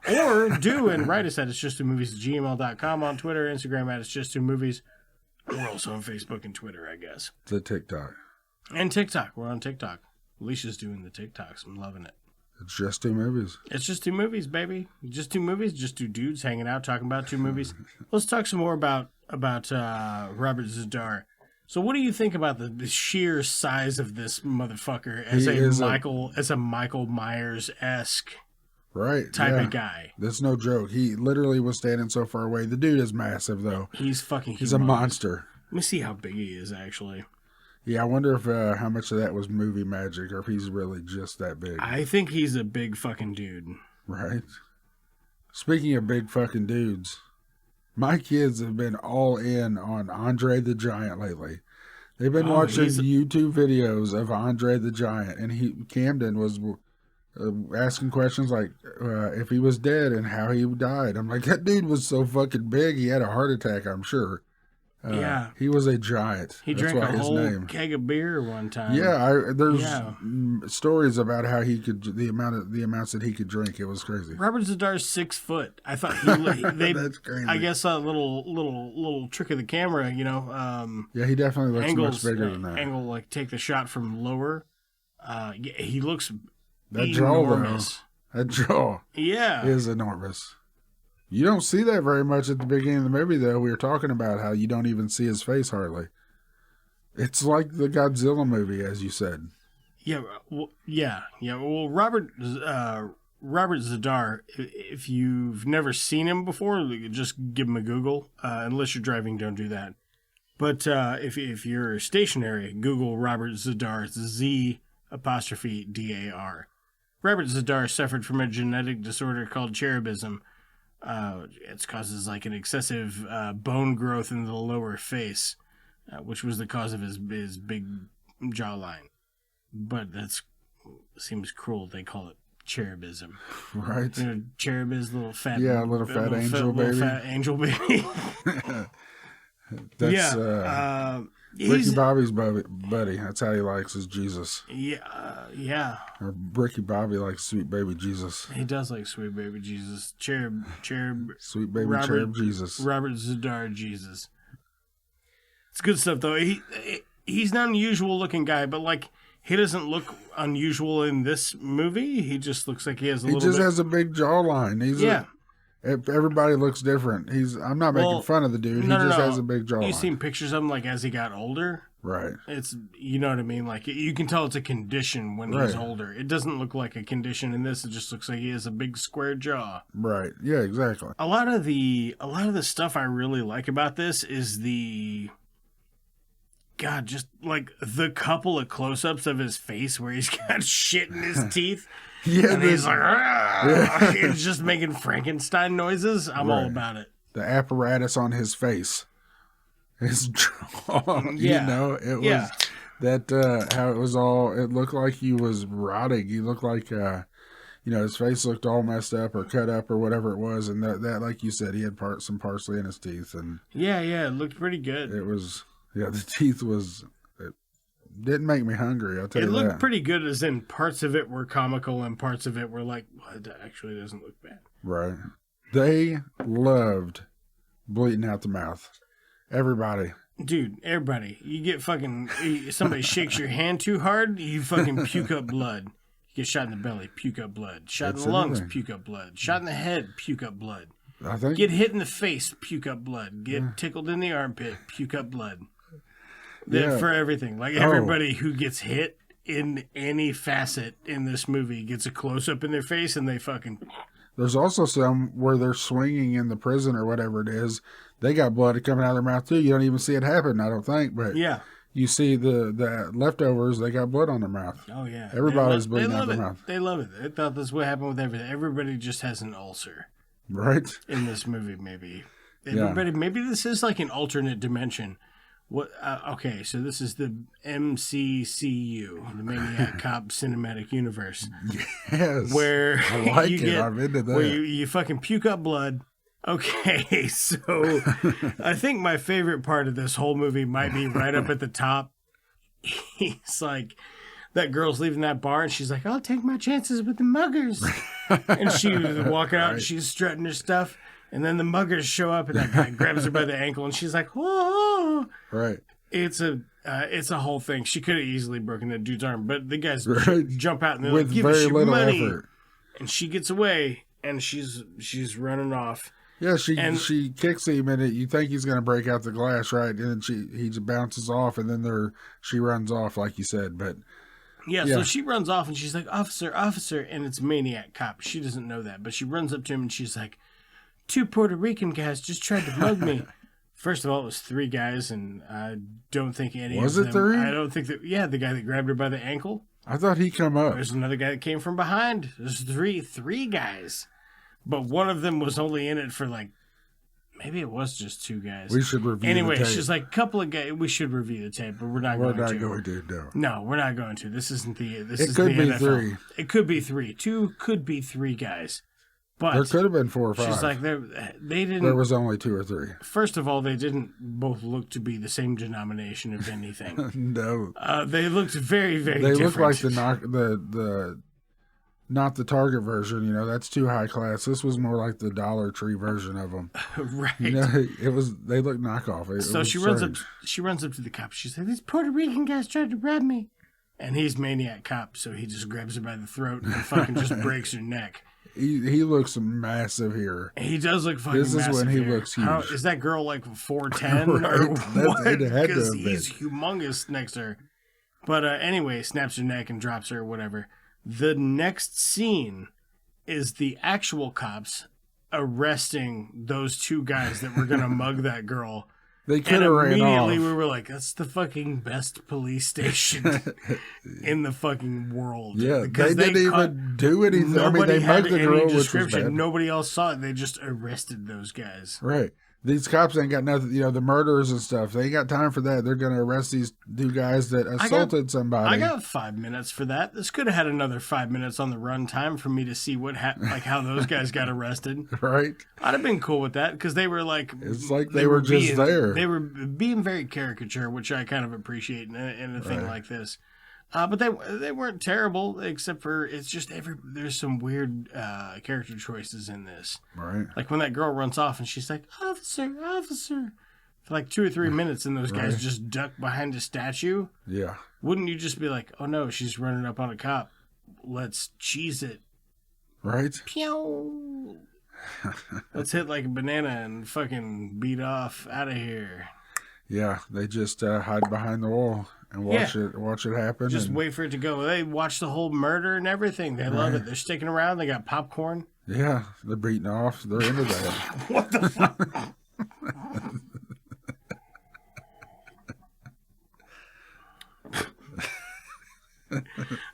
Or do and write us at itsjusttwomovies@gmail.com, on Twitter, Instagram at itsjusttwomovies. We're also on Facebook and Twitter, I guess. The TikTok. And TikTok. We're on TikTok. Alicia's doing the TikToks. I'm loving it. It's just two movies. It's just two movies, baby. Just two movies. Just two dudes hanging out talking about two movies. Let's talk some more about Robert Z'Dar. So what do you think about the sheer size of this motherfucker as a Michael Myers-esque type of guy? That's no joke. He literally was standing so far away. The dude is massive, though. He's fucking humongous. He's a monster. Let me see how big he is, actually. Yeah, I wonder if how much of that was movie magic, or if he's really just that big. I think he's a big fucking dude. Right. Speaking of big fucking dudes, my kids have been all in on Andre the Giant lately. They've been watching YouTube videos of Andre the Giant, and Camden was asking questions like if he was dead and how he died. I'm like, that dude was so fucking big, he had a heart attack, I'm sure. Yeah. He was a giant. He drank a whole keg of beer one time. Yeah, there's stories about how he could, the amounts that he could drink. It was crazy. Robert Z'Dar's 6 foot. I thought that's crazy. I guess a little trick of the camera, you know. Yeah, he definitely looks much bigger than that. Angle, like, take the shot from lower. He looks that enormous. That jaw is enormous. You don't see that very much at the beginning of the movie, though. We were talking about how you don't even see his face hardly. It's like the Godzilla movie, as you said. Yeah. Well, Robert Z'Dar, if you've never seen him before, just give him a Google. Unless you're driving, don't do that. But if you're stationary, Google Robert Z'Dar. It's Z''DAR. Robert Z'Dar suffered from a genetic disorder called cherubism. It causes like an excessive bone growth in the lower face, which was the cause of his big jawline. But that seems cruel. They call it cherubism. Right. You know, cherub is little fat angel baby. That's Ricky Bobby's buddy. That's how he likes his Jesus. Yeah. Or Ricky Bobby likes sweet baby Jesus. He does like sweet baby Jesus. Cherub. Sweet baby cherub Jesus. Robert Z'Dar Jesus. It's good stuff though. He's not an unusual looking guy, but like he doesn't look unusual in this movie. He just looks like he has a little bit. He just has a big jawline. Everybody looks different. I'm not making fun of the dude. No, he just no. has a big jawline. You've seen pictures of him like as he got older. Right. It's, you know what I mean? Like, you can tell it's a condition when he's older. It doesn't look like a condition in this. It just looks like he has a big square jaw. Right. Yeah, exactly. A lot of the stuff I really like about this is just like the couple of close-ups of his face where he's got shit in his teeth. Yeah, and he's like, he's just making Frankenstein noises. I'm all about it. The apparatus on his face. His jaw, Yeah. you know, it was that, how it was all, it looked like he was rotting. He looked like, his face looked all messed up or cut up or whatever it was. And that like you said, he had some parsley in his teeth. And yeah, it looked pretty good. it was, the teeth was, it didn't make me hungry, I'll tell you that. It looked pretty good, as in parts of it were comical and parts of it were like, well, it actually doesn't look bad. Right. They loved bleeding out the mouth. Everybody. Dude, everybody. You get somebody shakes your hand too hard, you fucking puke up blood. You get shot in the belly, puke up blood. Shot in the lungs, puke up blood. Shot in the head, puke up blood. Get hit in the face, puke up blood. Get tickled in the armpit, puke up blood. For everything. Like, everybody who gets hit in any facet in this movie gets a close-up in their face and they fucking... There's also some where they're swinging in the prison or whatever it is. They got blood coming out of their mouth too. You don't even see it happen, I don't think. But you see the leftovers, they got blood on their mouth. Oh, yeah. Everybody's bleeding out their mouth. They love it. They thought that's what happened with everything. Everybody just has an ulcer. Right. In this movie, maybe. Maybe this is like an alternate dimension. What? Okay, so this is the MCCU, the Maniac Cop Cinematic Universe. Yes. Where I like it. I'm into that. Where you fucking puke up blood. Okay, so I think my favorite part of this whole movie might be right up at the top. He's like, that girl's leaving that bar, and she's like, I'll take my chances with the muggers. And she's walking out, and she's strutting her stuff. And then the muggers show up, and that guy grabs her by the ankle, and she's like, "Whoa!" Right. It's a whole thing. She could have easily broken that dude's arm, but the guys jump out and they're with like, "Give very us your little money!" effort. And she gets away, and she's running off. Yeah, she kicks him, and you think he's going to break out the glass, right? And then he just bounces off, and then she runs off, like you said, but. Yeah, so she runs off, and she's like, officer, and it's Maniac Cop. She doesn't know that, but she runs up to him, and she's like, 2 Puerto Rican guys just tried to mug me. First of all, it was 3 guys, and I don't think any was of them... Was it 3? I don't think that... Yeah, the guy that grabbed her by the ankle. I thought he come up. There's another guy that came from behind. There's three guys. But one of them was only in it for like... Maybe it was just 2 guys. We should review anyway, the tape. she's like, couple of guys... We should review the tape, but we're not going to. No. No, we're not going to. This isn't the... This it is could the be NFL. 3. It could be 3. 2 could be 3 guys. But there could have been 4 or 5. She's like, they didn't... There was only 2 or 3. First of all, they didn't both look to be the same denomination of anything. No. They looked very, very different. They looked like the not the Target version, you know, that's too high class. This was more like the Dollar Tree version of them. Right. You know, they look knockoff. So she runs up to the cop. She's like, these Puerto Rican guys tried to rob me. And he's Maniac Cop, so he just grabs her by the throat and fucking just breaks her neck. He looks massive here. He does look fucking massive. This is when he looks huge. Is that girl like 4'10"? Right. Or what? Because he's humongous next to her. But anyway, snaps her neck and drops her or whatever. The next scene is the actual cops arresting those 2 guys that were going to mug that girl. They could have ran off. Immediately we were like, that's the fucking best police station in the fucking world. Yeah, they didn't even do anything. I mean, they mugged the girl, which was bad. Nobody else saw it. They just arrested those guys. Right. These cops ain't got nothing, you know, the murderers and stuff. They ain't got time for that. They're going to arrest these 2 guys that assaulted somebody. I got 5 minutes for that. This could have had another 5 minutes on the run time for me to see how those guys got arrested. Right. I'd have been cool with that because they were like... It's like they were just there. They were being very caricature, which I kind of appreciate in a thing like this. But they weren't terrible, except for it's just there's some weird character choices in this. Right. Like when that girl runs off and she's like, officer, for like 2 or 3 minutes, and those guys just duck behind a statue. Yeah. Wouldn't you just be like, oh no, she's running up on a cop. Let's cheese it. Right. Pew. Let's hit like a banana and fucking beat off out of here. Yeah, they just hide behind the wall and watch it happen. Just wait for it to go. They watch the whole murder and everything. They love it. They're sticking around. They got popcorn. Yeah, they're beating off. They're into that. What the fuck?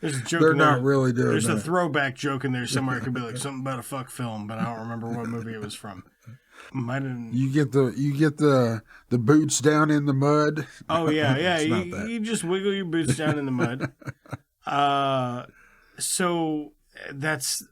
There's a joke. They're not really doing There's that. a throwback joke in there somewhere. It could be like something about a fuck film, but I don't remember what movie it was from. You get the boots down in the mud. Oh yeah. It's not that. You just wiggle your boots down in the mud. So that's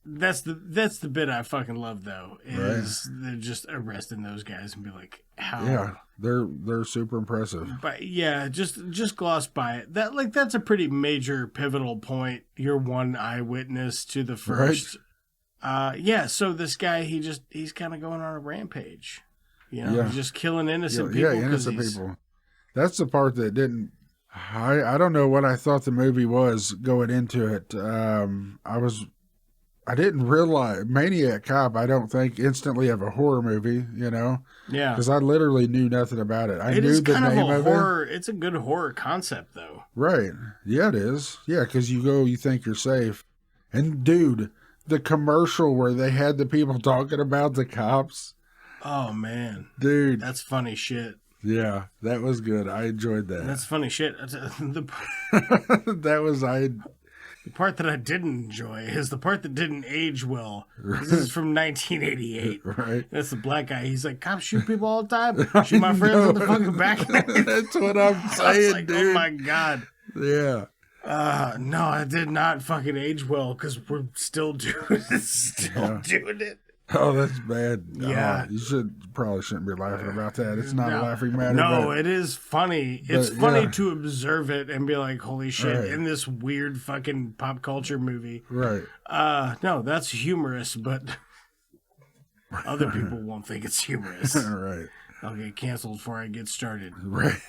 the bit I fucking love though. Is they're just arresting those guys and be like, how? Yeah, they're super impressive. But yeah, just gloss by it. That's a pretty major pivotal point. You're one eyewitness to the first. Right. So this guy, he's kind of going on a rampage. He's just killing innocent people. Yeah, innocent people. That's the part that didn't. I don't know what I thought the movie was going into it. I didn't realize Maniac Cop. I don't think instantly of a horror movie. Yeah, because I literally knew nothing about it. I knew the name of horror. It's a good horror concept, though. Right? Yeah, it is. Yeah, because you think you're safe, and dude, the commercial where they had the people talking about the cops. Oh man, dude, that's funny shit. Yeah, that was good. I enjoyed that. That's funny shit. The part that I didn't enjoy is the part that didn't age well. This is from 1988. Right. That's the black guy. He's like, cops shoot people all the time. Shoot my friends in the fucking back. That's what I'm saying, dude. Oh my God. Yeah. No, it did not fucking age well because we're still doing it. Oh, that's bad. Yeah. You probably shouldn't be laughing about that. It's not a laughing matter. No, it is funny. It's funny to observe it and be like, holy shit, in this weird fucking pop culture movie. Right. No, that's humorous, but other people won't think it's humorous. Right. I'll get canceled before I get started. Right.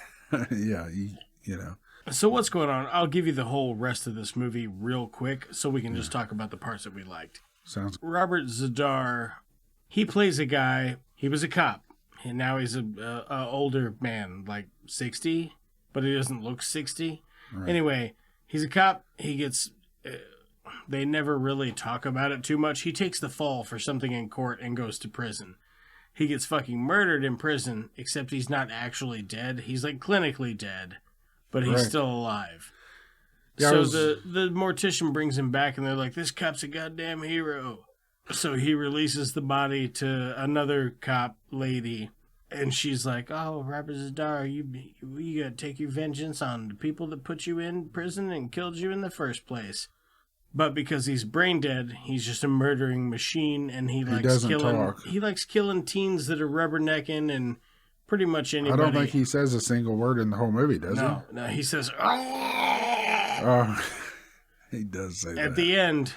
Yeah, you know. So what's going on? I'll give you the whole rest of this movie real quick so we can just talk about the parts that we liked. Sounds. Robert Zadar, he plays a guy. He was a cop, and now he's a older man, like 60, but he doesn't look 60. Right. Anyway, he's a cop. He gets. They never really talk about it too much. He takes the fall for something in court and goes to prison. He gets fucking murdered in prison, except he's not actually dead. He's like clinically dead, but he's still alive. Yeah, so the mortician brings him back, and they're like, this cop's a goddamn hero. So he releases the body to another cop lady, and she's like, oh, Robert Zadar, you gotta take your vengeance on the people that put you in prison and killed you in the first place. But because he's brain dead, he's just a murdering machine, and he likes killing teens that are rubbernecking and pretty much anybody. I don't think he says a single word in the whole movie, does he? No, he says, he does say that. At the end,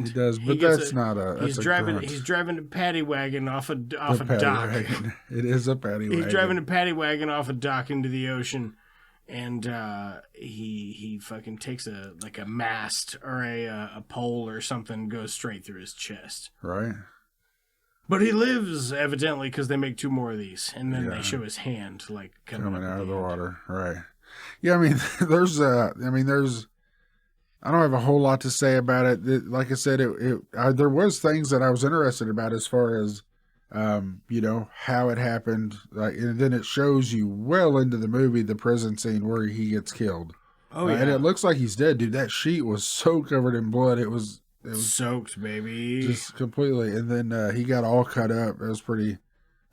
he does, but that's not a. He's driving a paddy wagon off a dock. Wagon. It is a paddy wagon. He's driving a paddy wagon off a dock into the ocean, and he fucking takes a mast or a pole or something, goes straight through his chest. Right. But he lives evidently because they make 2 more of these, and then they show his hand coming out of the water. Right. Yeah, I mean, there's I don't have a whole lot to say about it. Like I said, there was things that I was interested about as far as, how it happened. And then it shows you well into the movie, the prison scene where he gets killed. Oh, yeah. And it looks like he's dead, dude. That sheet was so covered in blood. It was soaked, baby. Just completely. And then he got all cut up. It was pretty,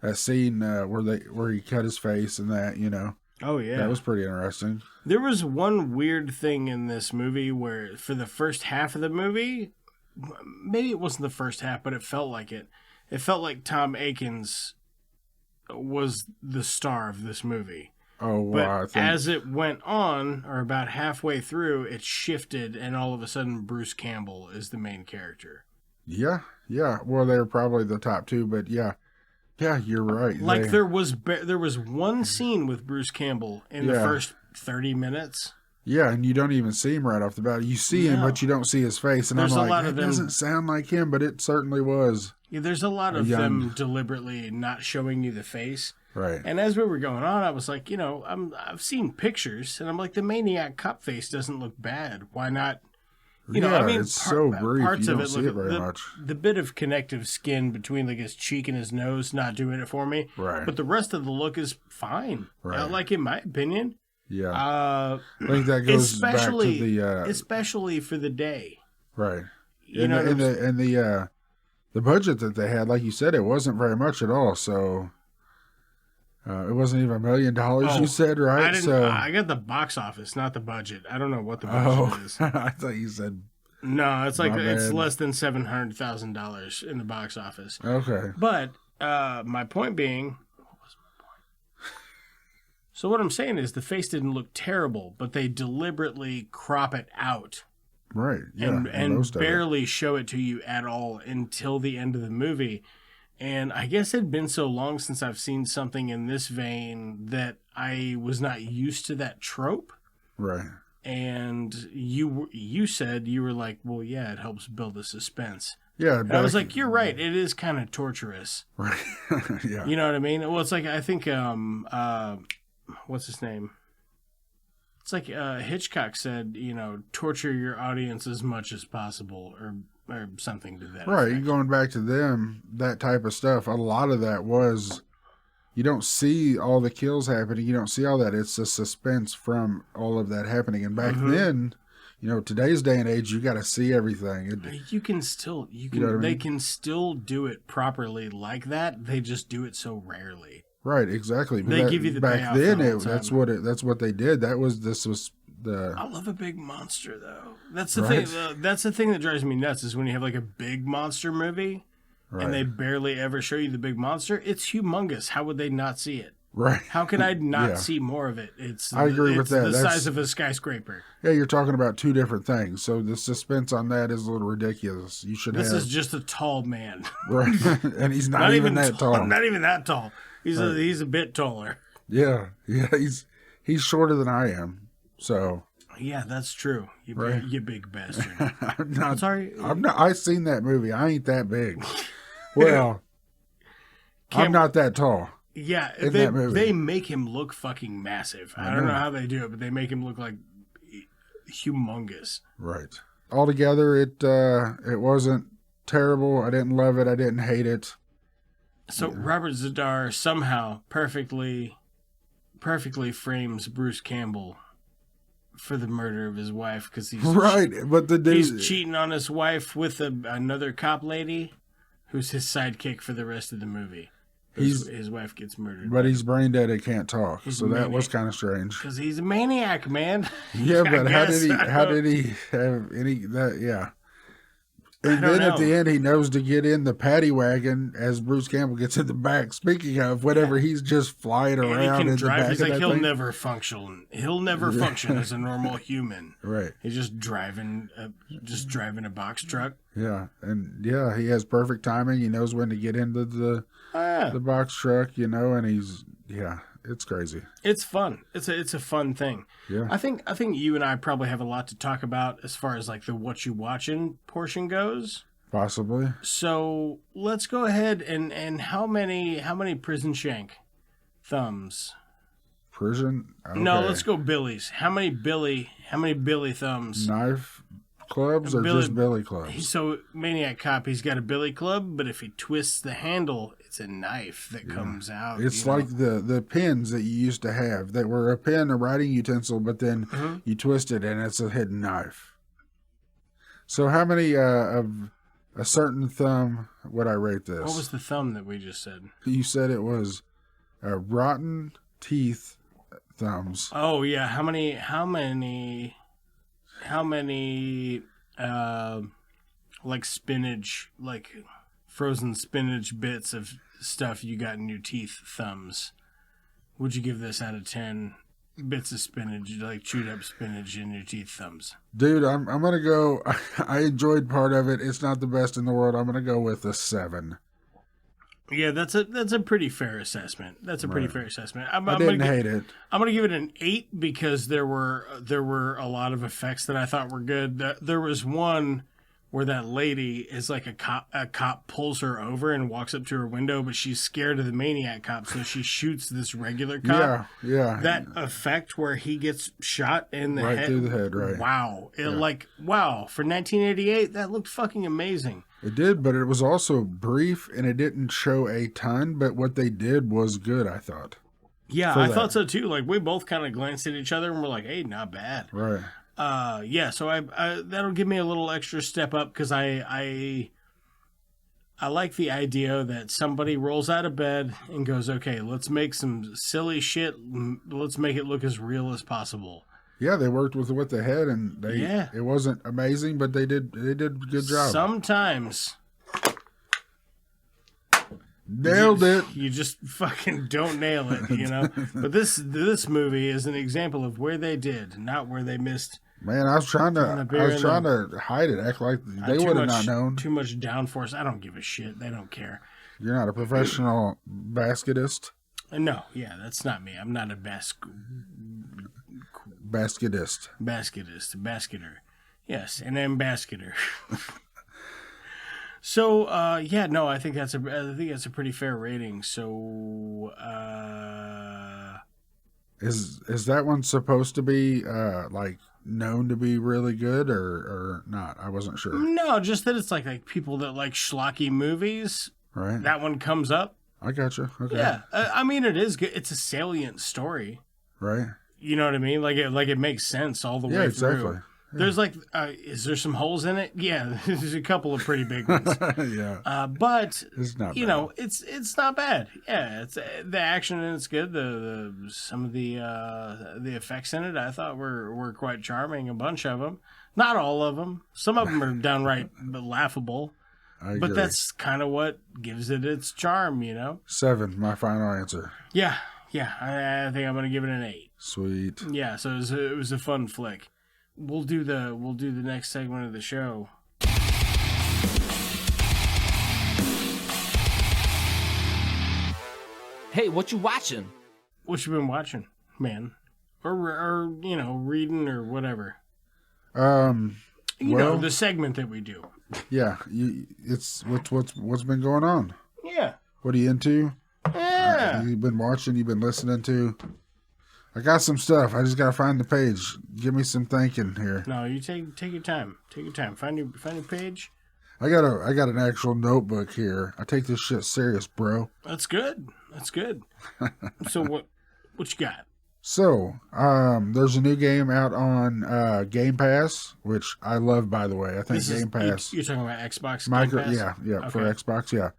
that scene where he cut his face and that, Oh, yeah. That was pretty interesting. There was one weird thing in this movie where for the first half of the movie, maybe it wasn't the first half, but it felt like it. It felt like Tom Akins was the star of this movie. Oh, wow. But as it went on, or about halfway through, it shifted, and all of a sudden Bruce Campbell is the main character. Yeah. Well, they were probably the top 2, but yeah. Yeah, you're right. There was one scene with Bruce Campbell in the first 30 minutes. Yeah, and you don't even see him right off the bat. You see him, but you don't see his face. And I'm like, that doesn't sound like him, but it certainly was. Yeah, there's a lot of them deliberately not showing you the face. Right. And as we were going on, I was like, I've seen pictures, and I'm like, the Maniac cop face doesn't look bad. Why not? It's so brief. Parts You of don't it see it very much. The bit of connective skin between like his cheek and his nose not doing it for me. Right. But the rest of the look is fine. Right. Like in my opinion. Yeah. I think that goes back to the especially for the day. Right. The budget that they had, like you said, it wasn't very much at all. So it wasn't even $1 million. You said, right? I got the box office, not the budget. I don't know what the budget is. I thought you said. No, it's like it's bad. less than $700,000 in the box office. Okay. But my point being, what was my point? So what I'm saying is the face didn't look terrible, but they deliberately crop it out. Right. Yeah. And barely show it to you at all until the end of the movie. And I guess it had been so long since I've seen something in this vein that I was not used to that trope. Right. And you said, you were like, well, yeah, it helps build the suspense. Yeah. And I was like, you're right. It is kind of torturous. Right. Yeah. You know what I mean? Well, it's like, I think, what's his name? It's like Hitchcock said, torture your audience as much as possible, or something to that Right. effect. Going back to them, that type of stuff, a lot of that was, you don't see all the kills happening. You don't see all that. It's the suspense from all of that happening. And back then, today's day and age, you got to see everything. They can still do it properly like that. They just do it so rarely. Right, exactly. They give you the back payoff then. the whole That's what they did. I love a big monster, though. That's the Right. thing. That's the thing that drives me nuts is when you have like a big monster movie, Right. and they barely ever show you the big monster. It's humongous. How would they not see it? Right. How can I not Yeah. see more of it? I agree with that. The That's- size of a skyscraper. Yeah, you're talking about two different things. So the suspense on that is a little ridiculous. You should This have is just a tall man. right, and he's not even that tall. Not even that tall. He's a bit taller. Yeah, he's shorter than I am. So Yeah, that's true. You big bastard. I'm not. Sorry. I'm not. I seen that movie. I ain't that big. Well, I'm not that tall. Yeah, in that movie. they make him look fucking massive. I don't know how they do it, but they make him look like humongous. Right. Altogether, it wasn't terrible. I didn't love it. I didn't hate it. So Robert Zadar somehow perfectly frames Bruce Campbell for the murder of his wife because he's right. But the dude, he's cheating on his wife with another cop lady, who's his sidekick for the rest of the movie. His wife gets murdered. But he's brain dead and can't talk. He's So that maniac. was kind of strange. Because he's a maniac, man. Yeah, but how guess. did he have any that? Yeah. And then at know. the end, he knows to get in the paddy wagon as Bruce Campbell gets in the back. Speaking of, whenever he's just flying And he around can in drive. the back He's of like, that he'll thing. never function. He'll never function as a normal human. Right. He's just driving a box truck. Yeah. And yeah, he has perfect timing. He knows when to get into the box truck, and it's crazy. It's fun. It's a fun thing. Yeah. I think you and I probably have a lot to talk about as far as like the what you watching portion goes. Possibly. So let's go ahead and how many prison shank thumbs? Prison? Okay. No, let's go Billy's. How many Billy thumbs? Knife clubs or just Billy clubs? So Maniac Cop, he's got a Billy club, but if he twists the handle, it's a knife that comes out. It's like the pins that you used to have that were a pen, a writing utensil, but then you twist it and it's a hidden knife. So how many of a certain thumb would I rate this? What was the thumb that we just said? You said it was rotten teeth thumbs. Oh yeah, how many like spinach, like frozen spinach bits of stuff you got in your teeth thumbs? Would you give this out of 10 bits of spinach, like chewed up spinach in your teeth thumbs? Dude, I'm gonna go. I enjoyed part of it. It's not the best in the world. I'm gonna go with a 7. Yeah, that's a pretty fair assessment. That's a pretty fair assessment. I didn't hate it. I'm gonna give it an 8 because there were a lot of effects that I thought were good. There was one where that lady is like a cop pulls her over and walks up to her window, but she's scared of the Maniac cop, so she shoots this regular cop. Yeah. That effect where he gets shot in the head. Right through the head, right. Wow. Wow. For 1988, that looked fucking amazing. It did, but it was also brief, and it didn't show a ton, but what they did was good, I thought. Yeah, I thought so too. Like, we both kind of glanced at each other and we're like, hey, not bad. Right. So I that'll give me a little extra step up because I like the idea that somebody rolls out of bed and goes, okay, let's make some silly shit. Let's make it look as real as possible. Yeah, they worked with what they had, and it wasn't amazing, but they did a good job. Sometimes. Nailed it. You just fucking don't nail it, you know? But this movie is an example of where they did, not where they missed. Man, I was trying to hide it, act like they would have not known. Too much downforce. I don't give a shit. They don't care. You're not a professional basketist? No, yeah, that's not me. I'm not a basketist. Basketer. Yes, an ambassador. So, I think that's a pretty fair rating. So, is that one supposed to be like known to be really good or not? I wasn't sure. No, just that it's like people that like schlocky movies. Right. That one comes up. I gotcha. Okay. Yeah, I mean it is good. It's a salient story. Right. You know what I mean? Like it makes sense all the way exactly. through. There's is there some holes in it? Yeah, there's a couple of pretty big ones. Yeah. But it's not bad. It's not bad. Yeah, it's the action and it's good. The some of the effects in it I thought were quite charming. A bunch of them, not all of them. Some of them are downright laughable. I agree. But that's kind of what gives it its charm, you know. 7, my final answer. Yeah. I think I'm gonna give it an 8. Sweet. Yeah. So it was a fun flick. We'll do the next segment of the show. Hey, what you watching? What you been watching, man? Or reading or whatever. The segment that we do. Yeah, it's what's been going on. Yeah. What are you into? Yeah. You've been watching. You've been listening to. I got some stuff. I just gotta find the page. Give me some thinking here. No, you take your time. Take your time. Find your page. I got an actual notebook here. I take this shit serious, bro. That's good. So what you got? So, there's a new game out on Game Pass, which I love, by the way. I think Game Pass. You're talking about Xbox Game Pass? Yeah, okay. For Xbox, yeah.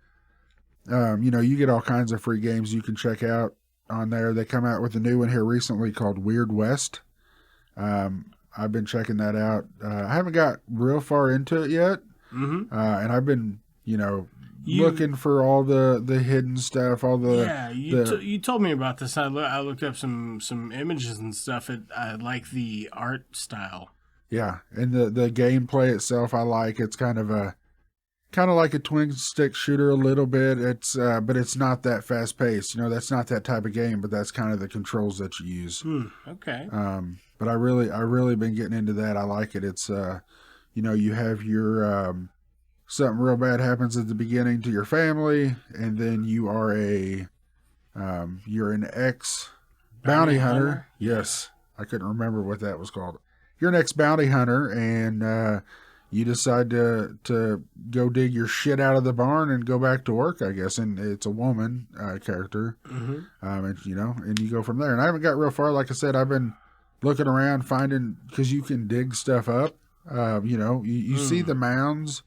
You get all kinds of free games you can check out on there. They come out with a new one here recently called Weird West. I've been checking that out. I haven't got real far into it yet. Mm-hmm. And I've been, looking for all the hidden stuff, all the... Yeah, you told me about this. I looked up some images and stuff. I like the art style. Yeah, and the gameplay itself I like. It's kind of like a twin stick shooter a little bit. It's but it's not that fast paced. That's not that type of game, but that's kind of the controls that you use. Okay. But I really been getting into that. I like it. It's you have your something real bad happens at the beginning to your family, and then you are you're an ex bounty hunter. Yes, I couldn't remember what that was called. You're an ex bounty hunter, and you decide to go dig your shit out of the barn and go back to work, I guess. And it's a woman character, and you go from there. And I haven't got real far. Like I said, I've been looking around finding, because you can dig stuff up. You see the mounds,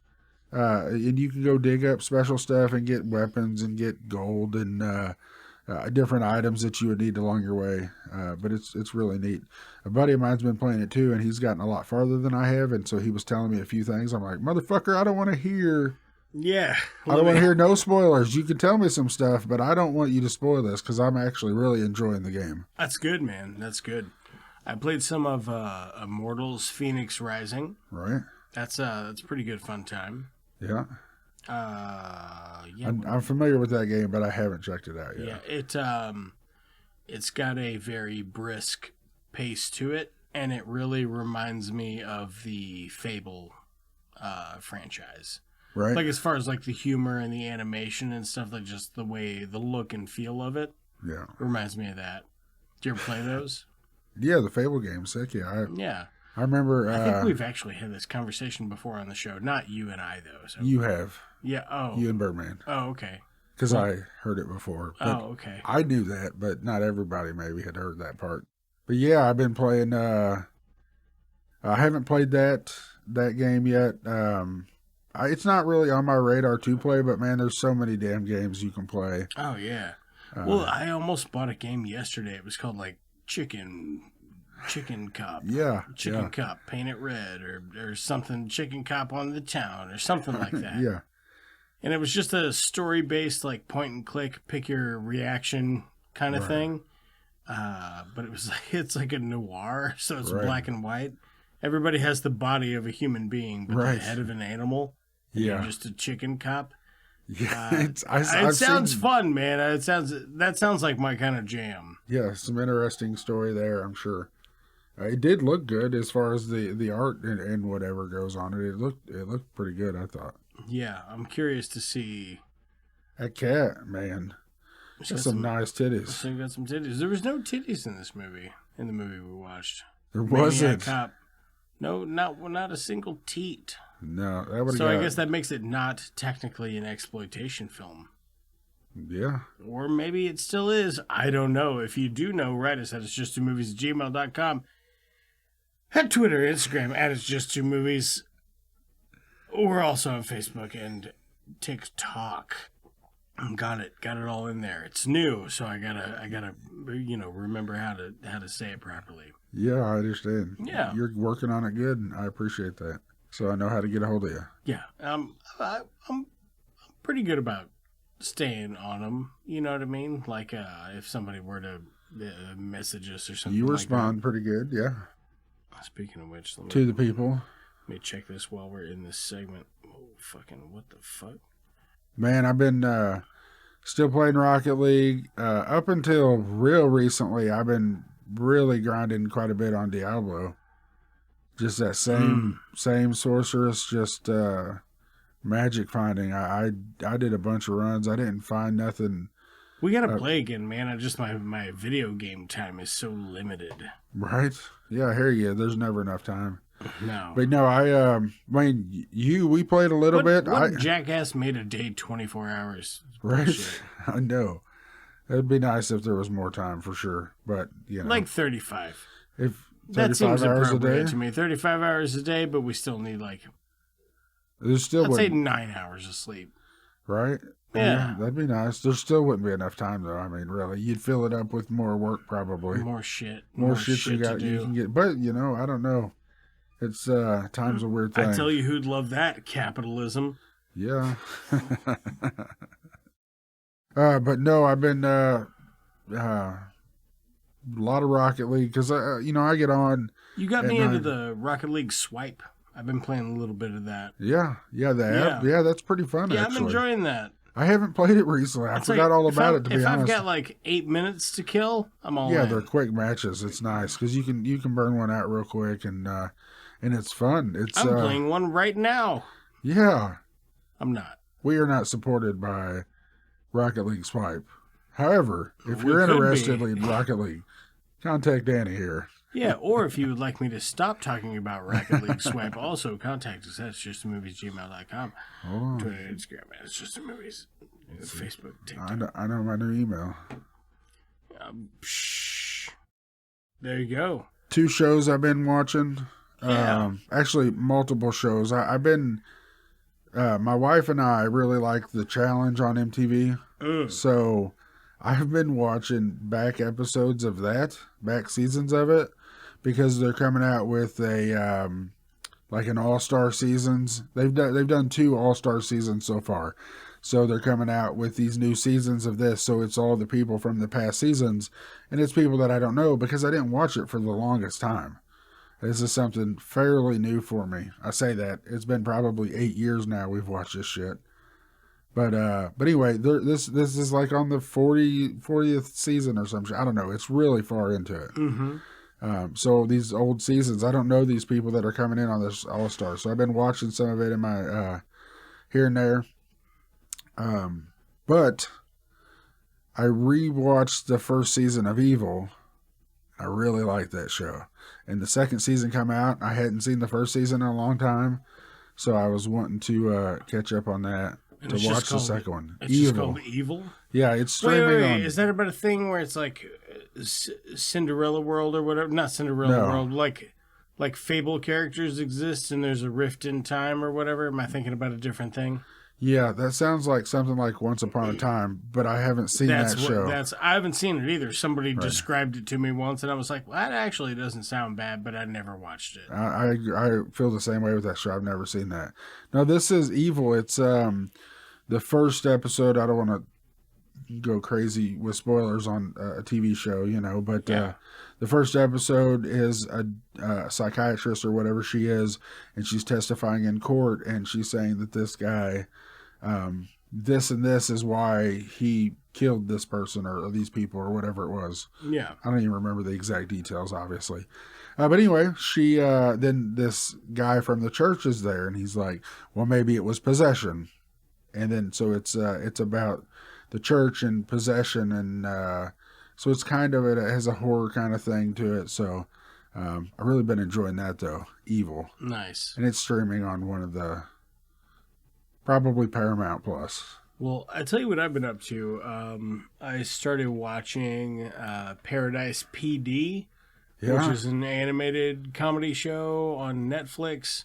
and you can go dig up special stuff and get weapons and get gold and different items that you would need along your way. But it's really neat. A buddy of mine's been playing it too, and he's gotten a lot farther than I have, and so he was telling me a few things. I'm like, motherfucker, I don't want to hear. Yeah. I don't want to hear no spoilers. You can tell me some stuff, but I don't want you to spoil this because I'm actually really enjoying the game. That's good, man. That's good. I played some of Immortals: Phoenix Rising. Right. That's a pretty good fun time. Yeah. Yeah. I'm familiar with that game, but I haven't checked it out yet. Yeah, it's got a very brisk pace to it, and it really reminds me of the Fable franchise. Right. Like as far as like the humor and the animation and stuff, like just the way, the look and feel of it. Yeah. Reminds me of that. Did you ever play those? Yeah, the Fable games. Heck yeah. Yeah. I remember. I think we've actually had this conversation before on the show. Not you and I, though. So. You have. Yeah. Oh. You and Birdman. Oh, okay. Because I heard it before. Oh, okay. I knew that, but not everybody maybe had heard that part. But yeah, I've been playing. I haven't played that game yet. It's not really on my radar to play, but man, there's so many damn games you can play. Oh yeah. Well, I almost bought a game yesterday. It was called like Chicken Cop. Yeah. Chicken Cop, paint it red, or something. Chicken Cop on the town, or something like that. Yeah. And it was just a story-based, like point and click, pick your reaction kind of thing. But it was like it's like a noir, so it's black and white. Everybody has the body of a human being, but the head of an animal. Yeah. You're just a chicken cop. Yeah. It sounds fun, man. That sounds like my kind of jam. Yeah, some interesting story there, I'm sure. It did look good as far as the art and whatever goes on it. It looked pretty good, I thought. Yeah, I'm curious to see. That cat, man. Got some nice titties. So got some titties. There was no titties in this movie. In the movie we watched. There wasn't. Cop. No, not a single teat. No, that would. So I guess that makes it not technically an exploitation film. Yeah. Or maybe it still is. I don't know. If you do know, write us at itsjusttwomovies@gmail.com. At Twitter, Instagram, at itsjusttwomovies. We're also on Facebook and TikTok. Got it all in there. It's new, so I gotta remember how to say it properly. Yeah, I understand. Yeah, you're working on it good, and I appreciate that. So I know how to get a hold of you. Yeah, I'm pretty good about staying on them. You know what I mean? Like if somebody were to message us or something, you like respond that. pretty good. Yeah. Speaking of which, to the people. Let me check this while we're in this segment. Oh, fucking what the fuck? Man, I've been still playing Rocket League. Up until real recently, I've been really grinding quite a bit on Diablo. Just that same sorceress, just magic finding. I did a bunch of runs. I didn't find nothing. We gotta play again, man. I just my video game time is so limited. Right? Yeah, I hear you. There's never enough time. No. But no, we played a little bit. What jackass made a day 24 hours? Right? Bullshit. I know. It'd be nice if there was more time for sure. But, like 35. If 35 that seems hours a appropriate day? to me. 35 hours a day, but we still need There's still I'd say 9 hours of sleep. Right? Yeah. That'd be nice. There still wouldn't be enough time though. I mean, really. You'd fill it up with more work probably. More shit. More shit you got you can get. But, I don't know. It's time's a weird thing. I tell you who'd love that, capitalism. Yeah. But no, I've been a lot of Rocket League because I get on. You got me into the Rocket League swipe. I've been playing a little bit of that. Yeah, the app. Yeah, that's pretty fun. Yeah, actually. I'm enjoying that. I haven't played it recently. I forgot all about it. To be honest, if I've got like 8 minutes to kill, I'm all in. Yeah, they're quick matches. It's nice because you can burn one out real quick and it's fun. I'm playing one right now. Yeah, I'm not. We are not supported by Rocket League Swipe. However, if you're interested in Rocket League, contact Danny here. Yeah, or if you would like me to stop talking about Rocket League Swipe, also contact us at itsjustthemovies@gmail.com. Twitter, Instagram, it's just the movies. Facebook, TikTok. I know my new email. There you go. 2 shows I've been watching. Yeah. Actually, multiple shows. I've been. My wife and I really like The Challenge on MTV. So I've been watching back episodes of that, back seasons of it, because they're coming out with a like an all-star seasons. They've done 2 all-star seasons so far. So they're coming out with these new seasons of this. So it's all the people from the past seasons, and it's people that I don't know because I didn't watch it for the longest time. This is something fairly new for me. I say that. It's been probably 8 years now we've watched this shit. But anyway, this is like on the 40th season or something. I don't know. It's really far into it. Mm-hmm. So these old seasons, I don't know these people that are coming in on this All Star. So I've been watching some of it in my here and there. But I rewatched the first season of Evil. I really liked that show. And the second season come out. I hadn't seen the first season in a long time, so I was wanting to catch up on that And to it's watch just the called- second one. It's just called Evil? Yeah, it's streaming on. Is that about a thing where it's like Cinderella World or whatever? Not Cinderella No. World. Like fable characters exist and there's a rift in time or whatever? Am I thinking about a different thing? Yeah, that sounds like something like Once Upon a Time, but I haven't seen that show. I haven't seen it either. Somebody described it to me once, and I was like, well, that actually doesn't sound bad, but I never watched it. I feel the same way with that show. I've never seen that. No, this is Evil. It's the first episode. I don't want to go crazy with spoilers on a TV show, you know, but the first episode is a psychiatrist or whatever she is, and she's testifying in court, and she's saying that this guy, this and this is why he killed this person or these people or whatever it was. Yeah. I don't even remember the exact details, obviously. But anyway, she then this guy from the church is there, and he's like, well, maybe it was possession. And then so it's about the church and possession, and so it's kind of, it has a horror kind of thing to it. So I've really been enjoying that, though. Evil. Nice. And it's streaming on one of the, probably Paramount Plus. Well, I tell you what I've been up to. I started watching Paradise PD, which is an animated comedy show on Netflix.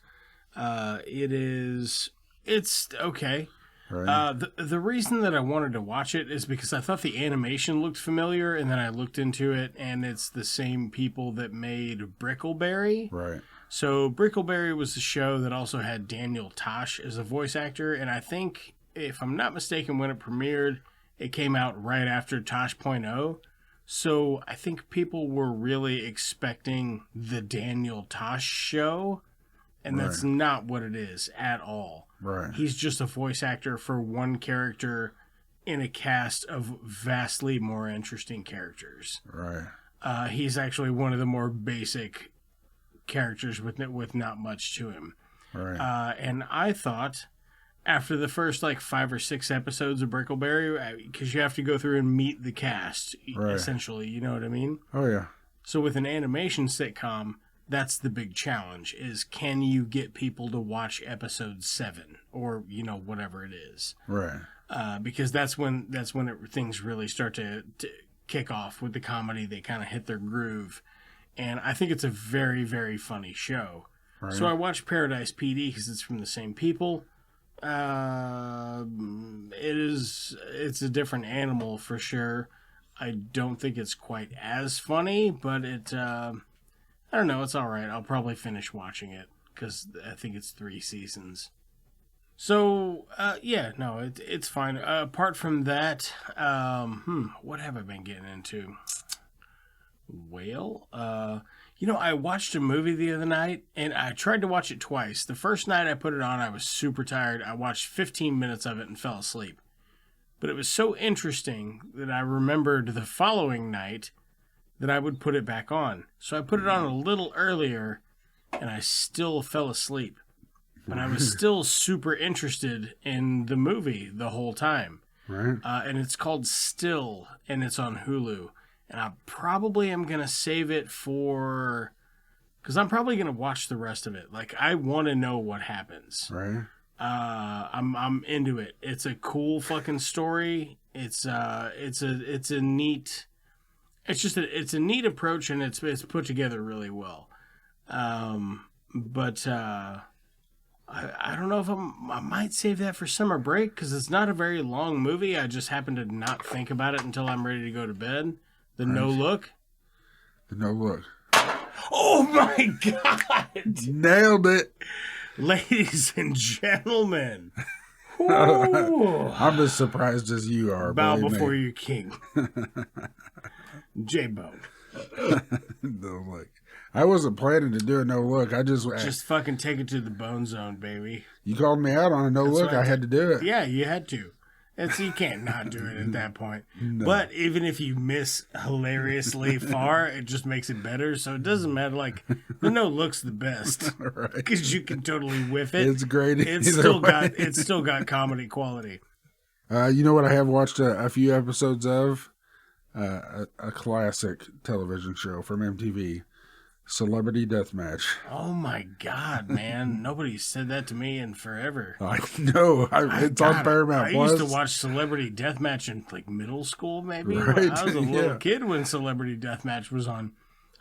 It's okay. Right. The reason that I wanted to watch it is because I thought the animation looked familiar, and then I looked into it, and it's the same people that made Brickleberry. Right. So Brickleberry was the show that also had Daniel Tosh as a voice actor, and I think, if I'm not mistaken, when it premiered, it came out right after Tosh.0. So I think people were really expecting the Daniel Tosh show, and that's not what it is at all. Right. He's just a voice actor for one character in a cast of vastly more interesting characters. Right. He's actually one of the more basic characters with not much to him. Right. And I thought, after the first 5 or 6 episodes of Brickleberry, because you have to go through and meet the cast, essentially, you know what I mean? Oh, yeah. So with an animation sitcom, that's the big challenge, is can you get people to watch episode 7 or, whatever it is. Right. Because that's when things really start to kick off with the comedy. They kind of hit their groove. And I think it's a very, very funny show. Right. So I watched Paradise PD because it's from the same people. It's a different animal for sure. I don't think it's quite as funny, but I don't know, it's all right. I'll probably finish watching it because I think it's 3 seasons. So, it's fine. Apart from that, what have I been getting into? Well, I watched a movie the other night, and I tried to watch it twice. The first night I put it on, I was super tired. I watched 15 minutes of it and fell asleep. But it was so interesting that I remembered the following night that I would put it back on. So I put it on a little earlier, and I still fell asleep. But I was still super interested in the movie the whole time. Right. And it's called Still, and it's on Hulu. And I probably am going to save it for... because I'm probably going to watch the rest of it. I want to know what happens. Right. I'm into it. It's a cool fucking story. It's a neat... It's a neat approach, and it's put together really well. But I don't know if I might save that for summer break because it's not a very long movie. I just happen to not think about it until I'm ready to go to bed. The No Look. The No Look. Oh my God! Nailed it. Ladies and gentlemen. I'm as surprised as you are. Bow believe before me. you king. J-Bone. No Look. I wasn't planning to do a No Look. I just fucking take it to the bone zone, baby. You called me out on a No Look. what I I had to do it. Yeah, you had to. You can't not do it at that point. No. But even if you miss hilariously far, it just makes it better. So it doesn't matter. Like, the no look's the best. Right. Because you can totally whiff it. It's great. It's still got comedy quality. You know what I have watched a few episodes of? A classic television show from MTV. Celebrity Deathmatch. Oh my God, man. Nobody said that to me in forever. I know. It's on Paramount I Plus. used to watch Celebrity Deathmatch in like middle school, maybe. Right, I was a yeah. little kid when Celebrity Deathmatch was on.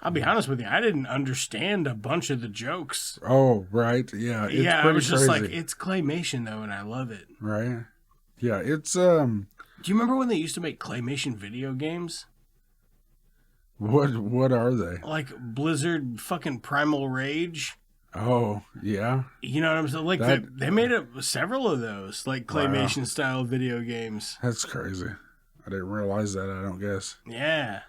I'll be honest with you, I didn't understand a bunch of the jokes. Oh, right. Yeah. It's I pretty was just crazy. like, it's claymation though, and I love it. Right. Yeah, it's Do you remember when they used to make claymation video games? what are they? Like Blizzard fucking Primal Rage? Oh, yeah. You know what I'm saying? Like they made several of those, like claymation style video games. That's crazy. I didn't realize that, I don't guess. Yeah.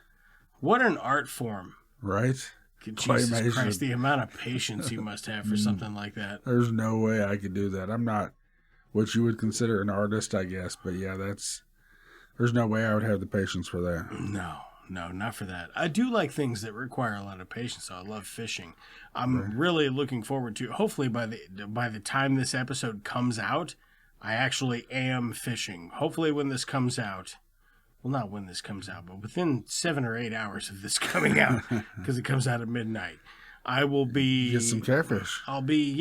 What an art form. Right? Jesus Claymation. Christ, the amount of patience you must have for something like that. There's no way I could do that. I'm not what you would consider an artist, I guess. But yeah, there's no way I would have the patience for that. No, not for that. I do like things that require a lot of patience, so I love fishing. I'm really looking forward to, hopefully by the time this episode comes out, I actually am fishing. Hopefully when this comes out, well, not when this comes out, but within 7 or 8 hours of this coming out, because it comes out at midnight, I will be Get some catfish. I'll be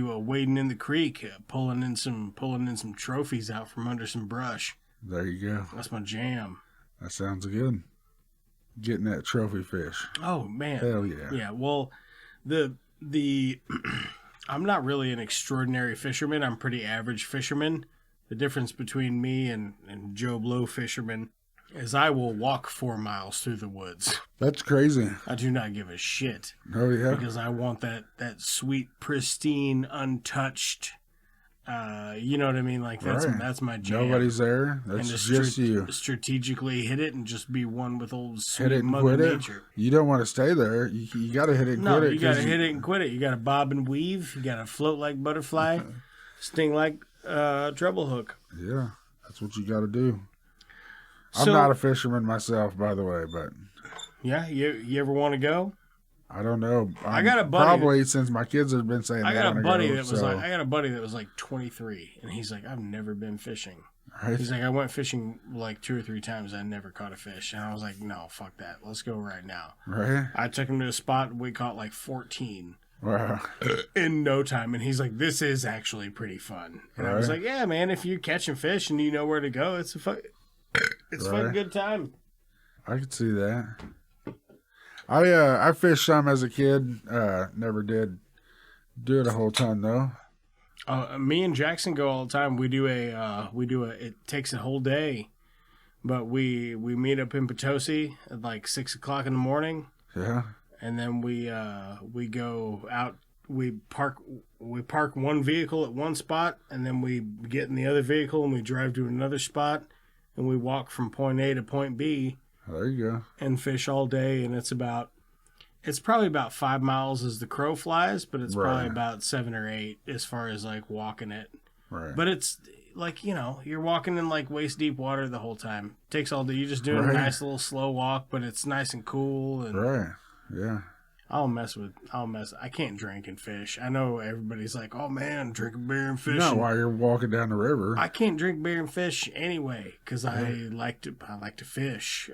wading in the creek, pulling in some trophies out from under some brush. There you go. That's my jam. That sounds good. Getting that trophy fish. Oh man. Hell yeah. Yeah, well, the I'm not really an extraordinary fisherman. I'm pretty average fisherman. The difference between me and Joe Blow fisherman is I will walk 4 miles through the woods. That's crazy. I do not give a shit. Oh yeah. Because I want that sweet, pristine, untouched, you know what I mean? Like that's my jam. Nobody's there. That's just you. Strategically hit it and just be one with old Hit sweet it and Mother quit Nature. it. You don't want to stay there. You got to hit it and No, quit it. you got to hit it and quit it. You got to bob and weave. You got to float like butterfly, sting like treble hook. Yeah, that's what you got to do. I'm So- not a fisherman myself, by the way, but Yeah, you ever want to go? I don't know. I got a buddy Probably since my kids have been saying I they got a wanna buddy go, that was so, like, I got a buddy that was like 23, and he's like, I've never been fishing. right? He's like, I went fishing like 2 or 3 times. I never caught a fish. And I was like, no, fuck that. Let's go right now. Right? I took him to a spot and we caught like 14 Wow. in no time. And he's like, this is actually pretty fun. And I was Right. like, yeah, man, if you're catching fish and you know where to go, it's a fucking good time. I could see that. I fished some as a kid. Never did do it a whole ton though. Me and Jackson go all the time. It takes a whole day, but we meet up in Potosi at like 6 o'clock in the morning. Yeah. And then we go out. We park one vehicle at one spot, and then we get in the other vehicle and we drive to another spot, and we walk from point A to point B There you go. and fish all day. And it's probably about 5 miles as the crow flies, but it's probably Right. about 7 or 8 as far as like walking it. Right. But it's like, you're walking in like waist deep water the whole time. Takes all day. You're just doing Right. a nice little slow walk, but it's nice and cool. And Right. Yeah. I can't drink and fish. I know everybody's like, oh man, drinking beer and fish. Not while you're walking down the river. I can't drink beer and fish anyway because I like to fish.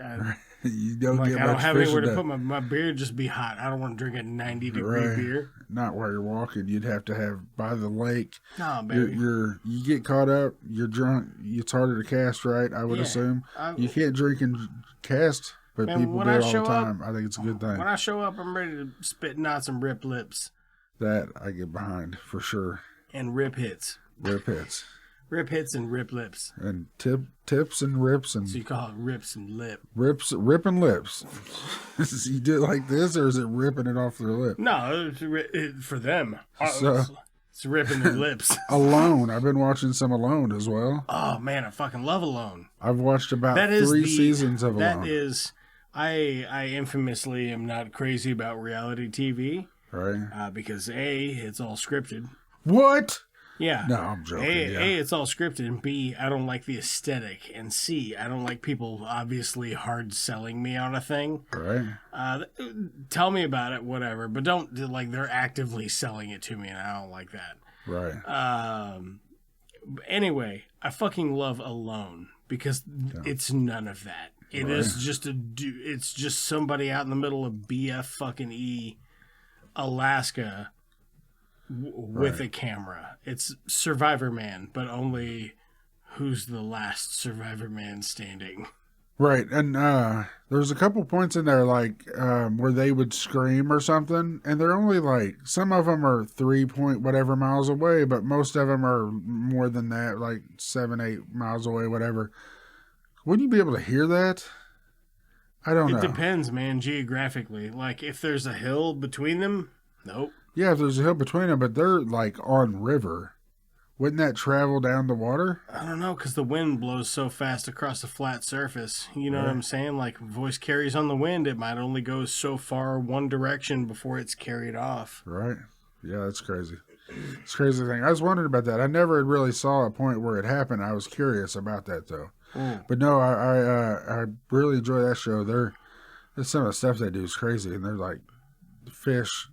You don't Like, get I don't much have fishing anywhere to done. put my beer. Just be hot. I don't want to drink a 90-degree Right. beer. Not while you're walking. You'd have to have by the lake. Nah, baby. You get caught up. You're drunk. It's harder to cast, right? I would Yeah. assume. I- You can't drink and cast, but Man, people when do I it all show the up- time. I think it's a good thing. When I show up, I'm ready to spit knots and rip lips That I get behind for sure. and rip hits. Rip hits Rip hits and rip lips. and tips and rips and So you call it rips and lip. ripping lips. You do it like this, or is it ripping it off their lip? No, for them. So- It's ripping the lips. Alone. I've been watching some Alone as well. Oh man, I fucking love Alone. I've watched about That is 3 seasons of Alone. That is, I infamously am not crazy about reality TV Right? because A, it's all scripted. What? Yeah. No, I'm joking. A, it's all scripted, and B, I don't like the aesthetic, and C, I don't like people obviously hard selling me on a thing. Right. Tell me about it, whatever, but don't, like, they're actively selling it to me, and I don't like that. Right. Anyway, I fucking love Alone, because it's none of that. It is just it's just somebody out in the middle of BF fucking E, Alaska, with a camera. It's Survivor Man, but only who's the last Survivor Man standing. Right, and there's a couple points in there, like, where they would scream or something, and they're only, like, some of them are 3 point whatever miles away, but most of them are more than that, like 7, 8 miles away, whatever. Wouldn't you be able to hear that? I don't know. It depends, man, geographically. Like, if there's a hill between them, nope. Yeah, if there's a hill between them, but they're, like, on river. Wouldn't that travel down the water? I don't know, because the wind blows so fast across a flat surface. You know what I'm saying? Like, voice carries on the wind. It might only go so far one direction before it's carried off. Right. Yeah, that's crazy. It's a crazy thing. I was wondering about that. I never really saw a point where it happened. I was curious about that, though. But no, I really enjoy that show. Some of the stuff they do is crazy, and they're like fish,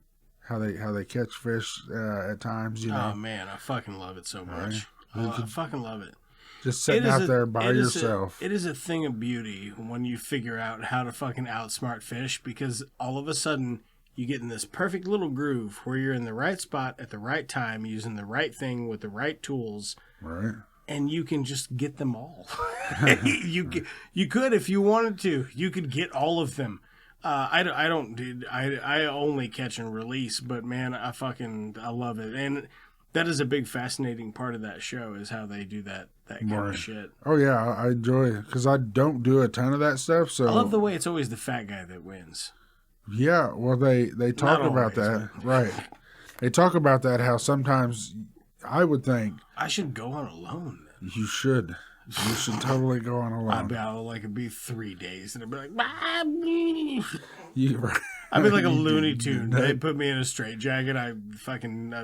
how they catch fish at times. You know. Oh man, I fucking love it so much. I fucking love it. Just sitting out there by yourself. It is a thing of beauty when you figure out how to fucking outsmart fish, because all of a sudden you get in this perfect little groove where you're in the right spot at the right time, using the right thing with the right tools. Right. And you can just get them all. You could, if you wanted to. You could get all of them. I only catch and release, but man, I love it. And that is a big fascinating part of that show, is how they do that kind of shit. Oh yeah, I enjoy it because I don't do a ton of that stuff. So I love the way it's always the fat guy that wins. Yeah, well they talk about that, right? They talk about that, how sometimes I would think I should go on Alone. Then. You should totally go on Alone. It'd be 3 days, and I'd be like, I'd be like a Looney Tune. They'd put me in a straitjacket. I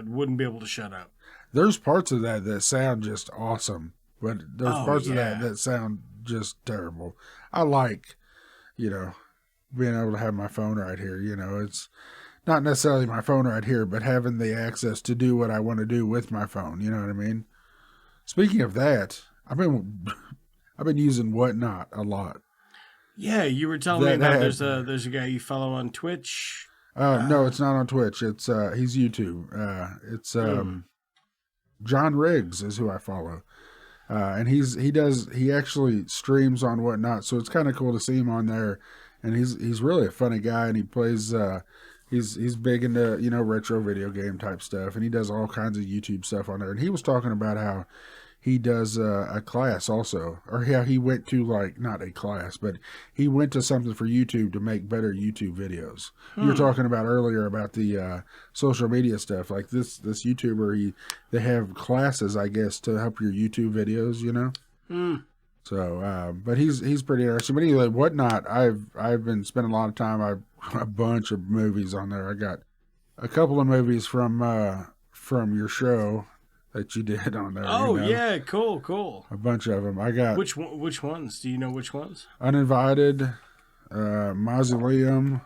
wouldn't be able to shut up. There's parts of that sound just awesome, but there's parts of that sound just terrible. I like, being able to have my phone right here. It's not necessarily my phone right here, but having the access to do what I want to do with my phone. You know what I mean? Speaking of that, I've been using Whatnot a lot. Yeah, you were telling me about there's a guy you follow on Twitch. No, it's not on Twitch. It's he's YouTube. It's John Riggs is who I follow. And he actually streams on Whatnot, so it's kind of cool to see him on there. And he's really a funny guy, and he plays he's big into, retro video game type stuff, and he does all kinds of YouTube stuff on there. And he was talking about how he does a class also, or how he went to, like, not a class, but he went to something for YouTube to make better YouTube videos. You were talking about earlier about the social media stuff. Like this YouTuber, they have classes, I guess, to help your YouTube videos, So, but he's pretty interesting. But anyway, Whatnot, I've been spending a lot of time. A bunch of movies on there. I got a couple of movies from your show that you did on there. Oh, yeah, cool. A bunch of them. I got which ones? Do you know which ones? Uninvited, Mausoleum.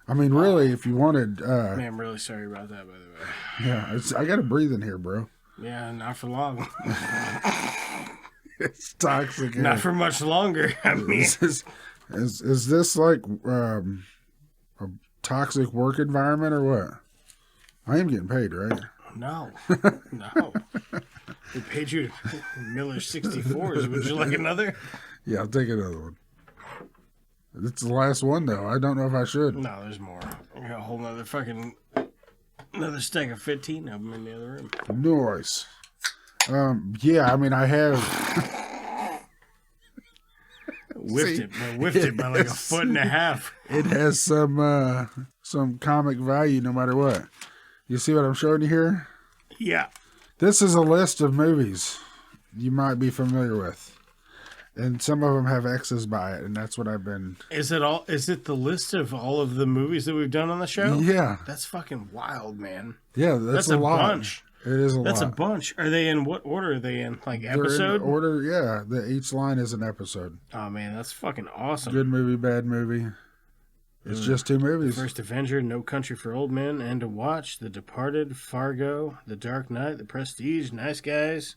I mean, really, if you wanted. Man, I'm really sorry about that, by the way. Yeah, I got to breathe in here, bro. Yeah, not for long. It's toxic. Not for much longer. I mean, is this like a toxic work environment or what? I am getting paid, right? No. We paid you Miller 64s. Would you like another? Yeah, I'll take another one. It's the last one, though. I don't know if I should. No, there's more. I got a whole another stack of 15 of them in the other room. Nice. Yeah, I mean, I have whiffed it by like a foot and a half. It has some comic value, no matter what. You see what I'm showing you here? Yeah. This is a list of movies you might be familiar with, and some of them have X's by it, and that's what I've been. Is it the list of all of the movies that we've done on the show? Yeah. That's fucking wild, man. Yeah, that's a lot. Bunch. It is a That's lot. a bunch. Are they in what order are they in? Like They're in episode? order, yeah. Each line is an episode. Oh man, that's fucking awesome. Good movie, bad movie. It's just 2 movies. First Avenger, No Country for Old Men, and to watch The Departed, Fargo, The Dark Knight, The Prestige, Nice Guys.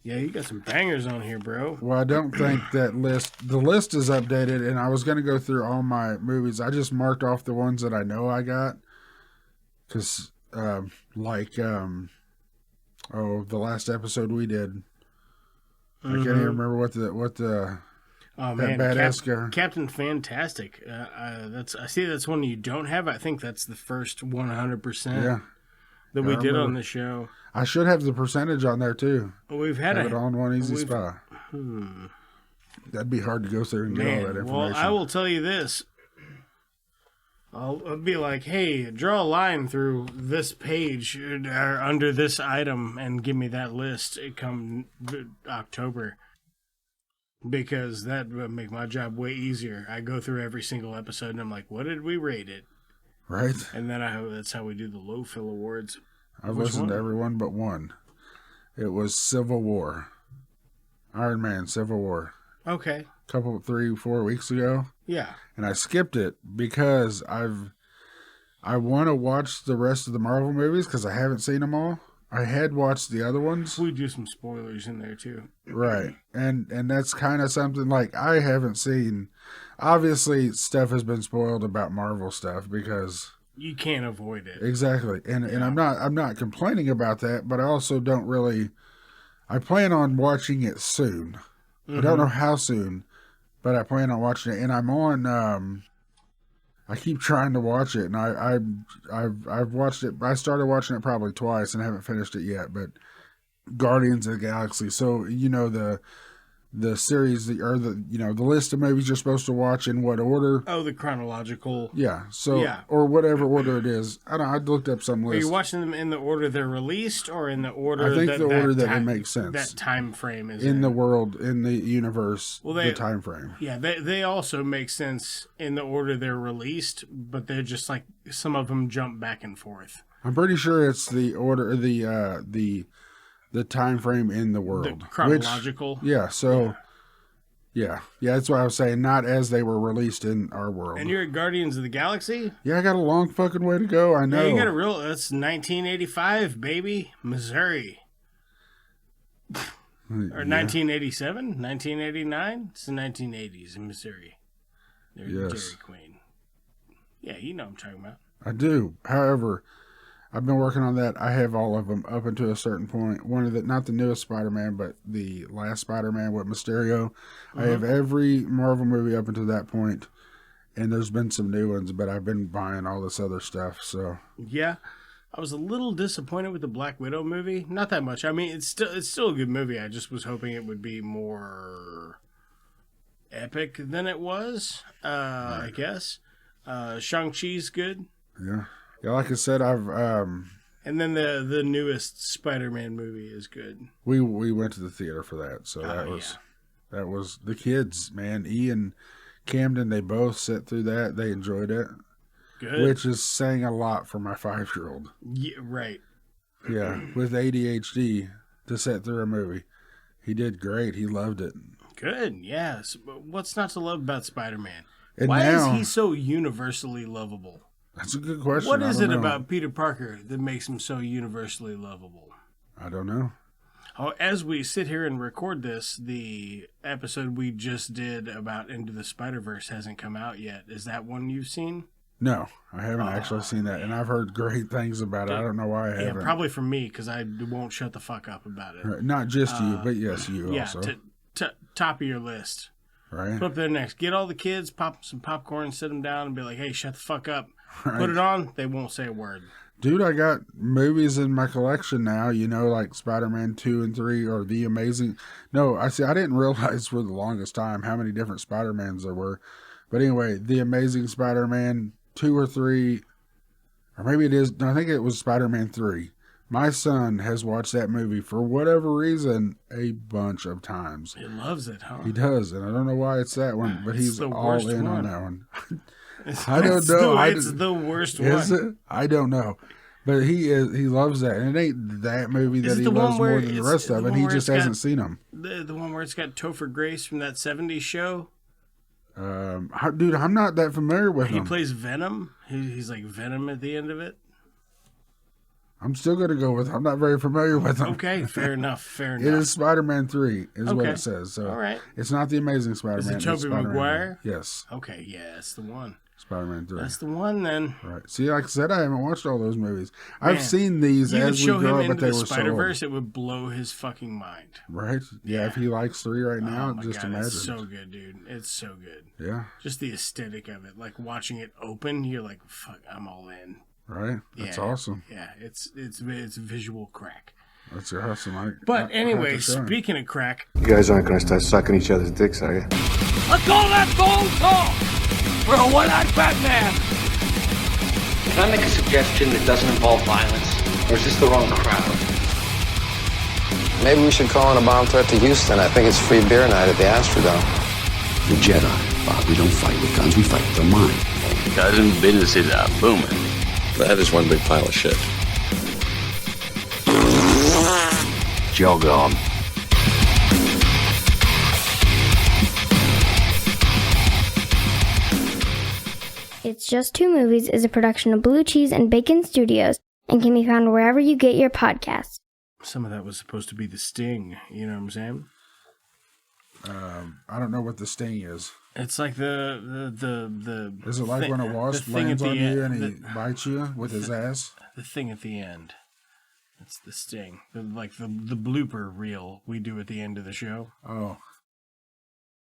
Yeah, you got some bangers on here, bro. Well, I don't think the list is updated, and I was going to go through all my movies. I just marked off the ones that I know I got. Because, the last episode we did, I can't even remember what the Oh that man, badass guy. Captain Fantastic. I see that's one you don't have. I think that's the first 100% Yeah. that we I did on remember. the show. I should have the percentage on there, too. We've had Have it on One Easy Spy. Hmm. That'd be hard to go through and get all that Man, information. well, I will tell you this. I'll be like, hey, draw a line through this page or under this item and give me that list come October. Because that would make my job way easier. I go through every single episode and I'm like, what did we rate it? Right? And then that's how we do the low fill awards. I've Which listened to one? every one but one. It was Civil War. Iron Man, Civil War. Okay. 3-4 weeks ago. Yeah. And I skipped it because I want to watch the rest of the Marvel movies because I haven't seen them all. I had watched the other ones. We do some spoilers in there too. Right. And that's kind of something like I haven't seen. Obviously, stuff has been spoiled about Marvel stuff because You can't avoid it. exactly. And I'm not complaining about that, but I also don't really I plan on watching it soon. I don't know how soon, but I plan on watching it and I'm on I keep trying to watch it, and I've watched it. I started watching it probably twice and haven't finished it yet. But Guardians of the Galaxy. So the series the list of movies you're supposed to watch in what order? Oh, the chronological. Yeah. So Yeah. or whatever order it is. I don't know. I looked up some Are list. you watching them in the order they're released, or in the order? I think the order that time, would make sense. That time frame is in the world, in the universe, Well, the time frame. Yeah, they also make sense in the order they're released, but they're just like some of them jump back and forth. I'm pretty sure it's the order, the time frame in the world, The chronological. Yeah, so yeah, that's what I was saying. Not as they were released in our world. And you're at Guardians of the Galaxy? Yeah, I got a long fucking way to go. I know. Yeah, you got that's 1985, baby, Missouri. Or 1987, 1989. It's the 1980s in Missouri. There's Yes. Dairy Queen. Yeah, you know what I'm talking about. I do. However, I've been working on that. I have all of them up until a certain point. One of not the newest Spider-Man, but the last Spider-Man with Mysterio. I have every Marvel movie up until that point, and there's been some new ones, but I've been buying all this other stuff. So Yeah, I was a little disappointed with the Black Widow movie. Not that much. I mean, it's still a good movie. I just was hoping it would be more epic than it was. I guess. Shang-Chi's good. yeah, like I said, And then the newest Spider-Man movie is good. we went to the theater for that, so that was the kids, man. Ian, Camden, they both sit through that. They enjoyed it. Good. Which is saying a lot for my 5-year-old. Yeah, right. Yeah, with ADHD to sit through a movie. He did great. He loved it. Good, yes. But what's not to love about Spider-Man? And Why now, is he so universally lovable? That's a good question. What I is don't it know. about Peter Parker that makes him so universally lovable? I don't know. Oh, as we sit here and record this, the episode we just did about Into the Spider-Verse hasn't come out yet. Is that one you've seen? No, I haven't actually seen that, and I've heard great things about it. I don't know why I Yeah, haven't. probably from me, because I won't shut the fuck up about it. Right, not just you, but yes, you Yeah, also. top of your list. Right? Put up there next. Get all the kids, pop some popcorn, sit them down, and be like, hey, shut the fuck up. Right. Put it on. They won't say a word. Dude, I got movies in my collection now, like Spider-Man 2 and 3 or The Amazing. No, I didn't realize for the longest time how many different Spider-Mans there were. But anyway, The Amazing Spider-Man 2 or 3, or maybe it is, no, I think it was Spider-Man 3. My son has watched that movie for whatever reason a bunch of times. He loves it, huh? He does, and I don't know why it's that one, but It's he's the all worst in on one. that one. I don't know. It's the worst one. Is it? I don't know. But he loves that, and it ain't that movie that he loves more than the rest of it. He just hasn't seen them. The one where it's got Topher Grace from that '70s show. Dude, I'm not that familiar with him. He plays Venom. He's like Venom at the end of it. I'm still going to go with. I'm not very familiar with him. Okay, fair enough. It is Spider-Man 3, is what it says. So all right. It's not the Amazing Spider-Man. Is it Tobey Maguire? Yes. Okay, yeah, that's the one. Spider-Man 3. That's the one then. Right. See, like I said, I haven't watched all those movies. I've seen these as we grow up, but they were Spider-Verse, it would blow his fucking mind. Right? Yeah, if he likes 3 right now, just imagine. It's so good, dude. It's so good. Yeah. Just the aesthetic of it. Like watching it open, you're like, fuck, I'm all in. Right? That's awesome. Yeah, it's visual crack. That's awesome. But anyway, speaking of crack, you guys aren't going to start sucking each other's dicks, are you? Let's all that phone talk for a one-eyed Batman. Can I make a suggestion that doesn't involve violence? Or is this the wrong crowd? Maybe we should call in a bomb threat to Houston. I think it's free beer night at the Astrodome. The Jedi, Bob, we don't fight with guns, we fight with our mind. Cousin, businesses are booming. That is one big pile of shit. Jog on. It's Just Two Movies is a production of Blue Cheese and Bacon Studios and can be found wherever you get your podcasts. Some of that was supposed to be the sting, you know what I'm saying? I don't know what the sting is. It's like the Is it like when a wasp lands on you and he bites you with his ass? The thing at the end. It's the sting. The blooper reel we do at the end of the show. Oh.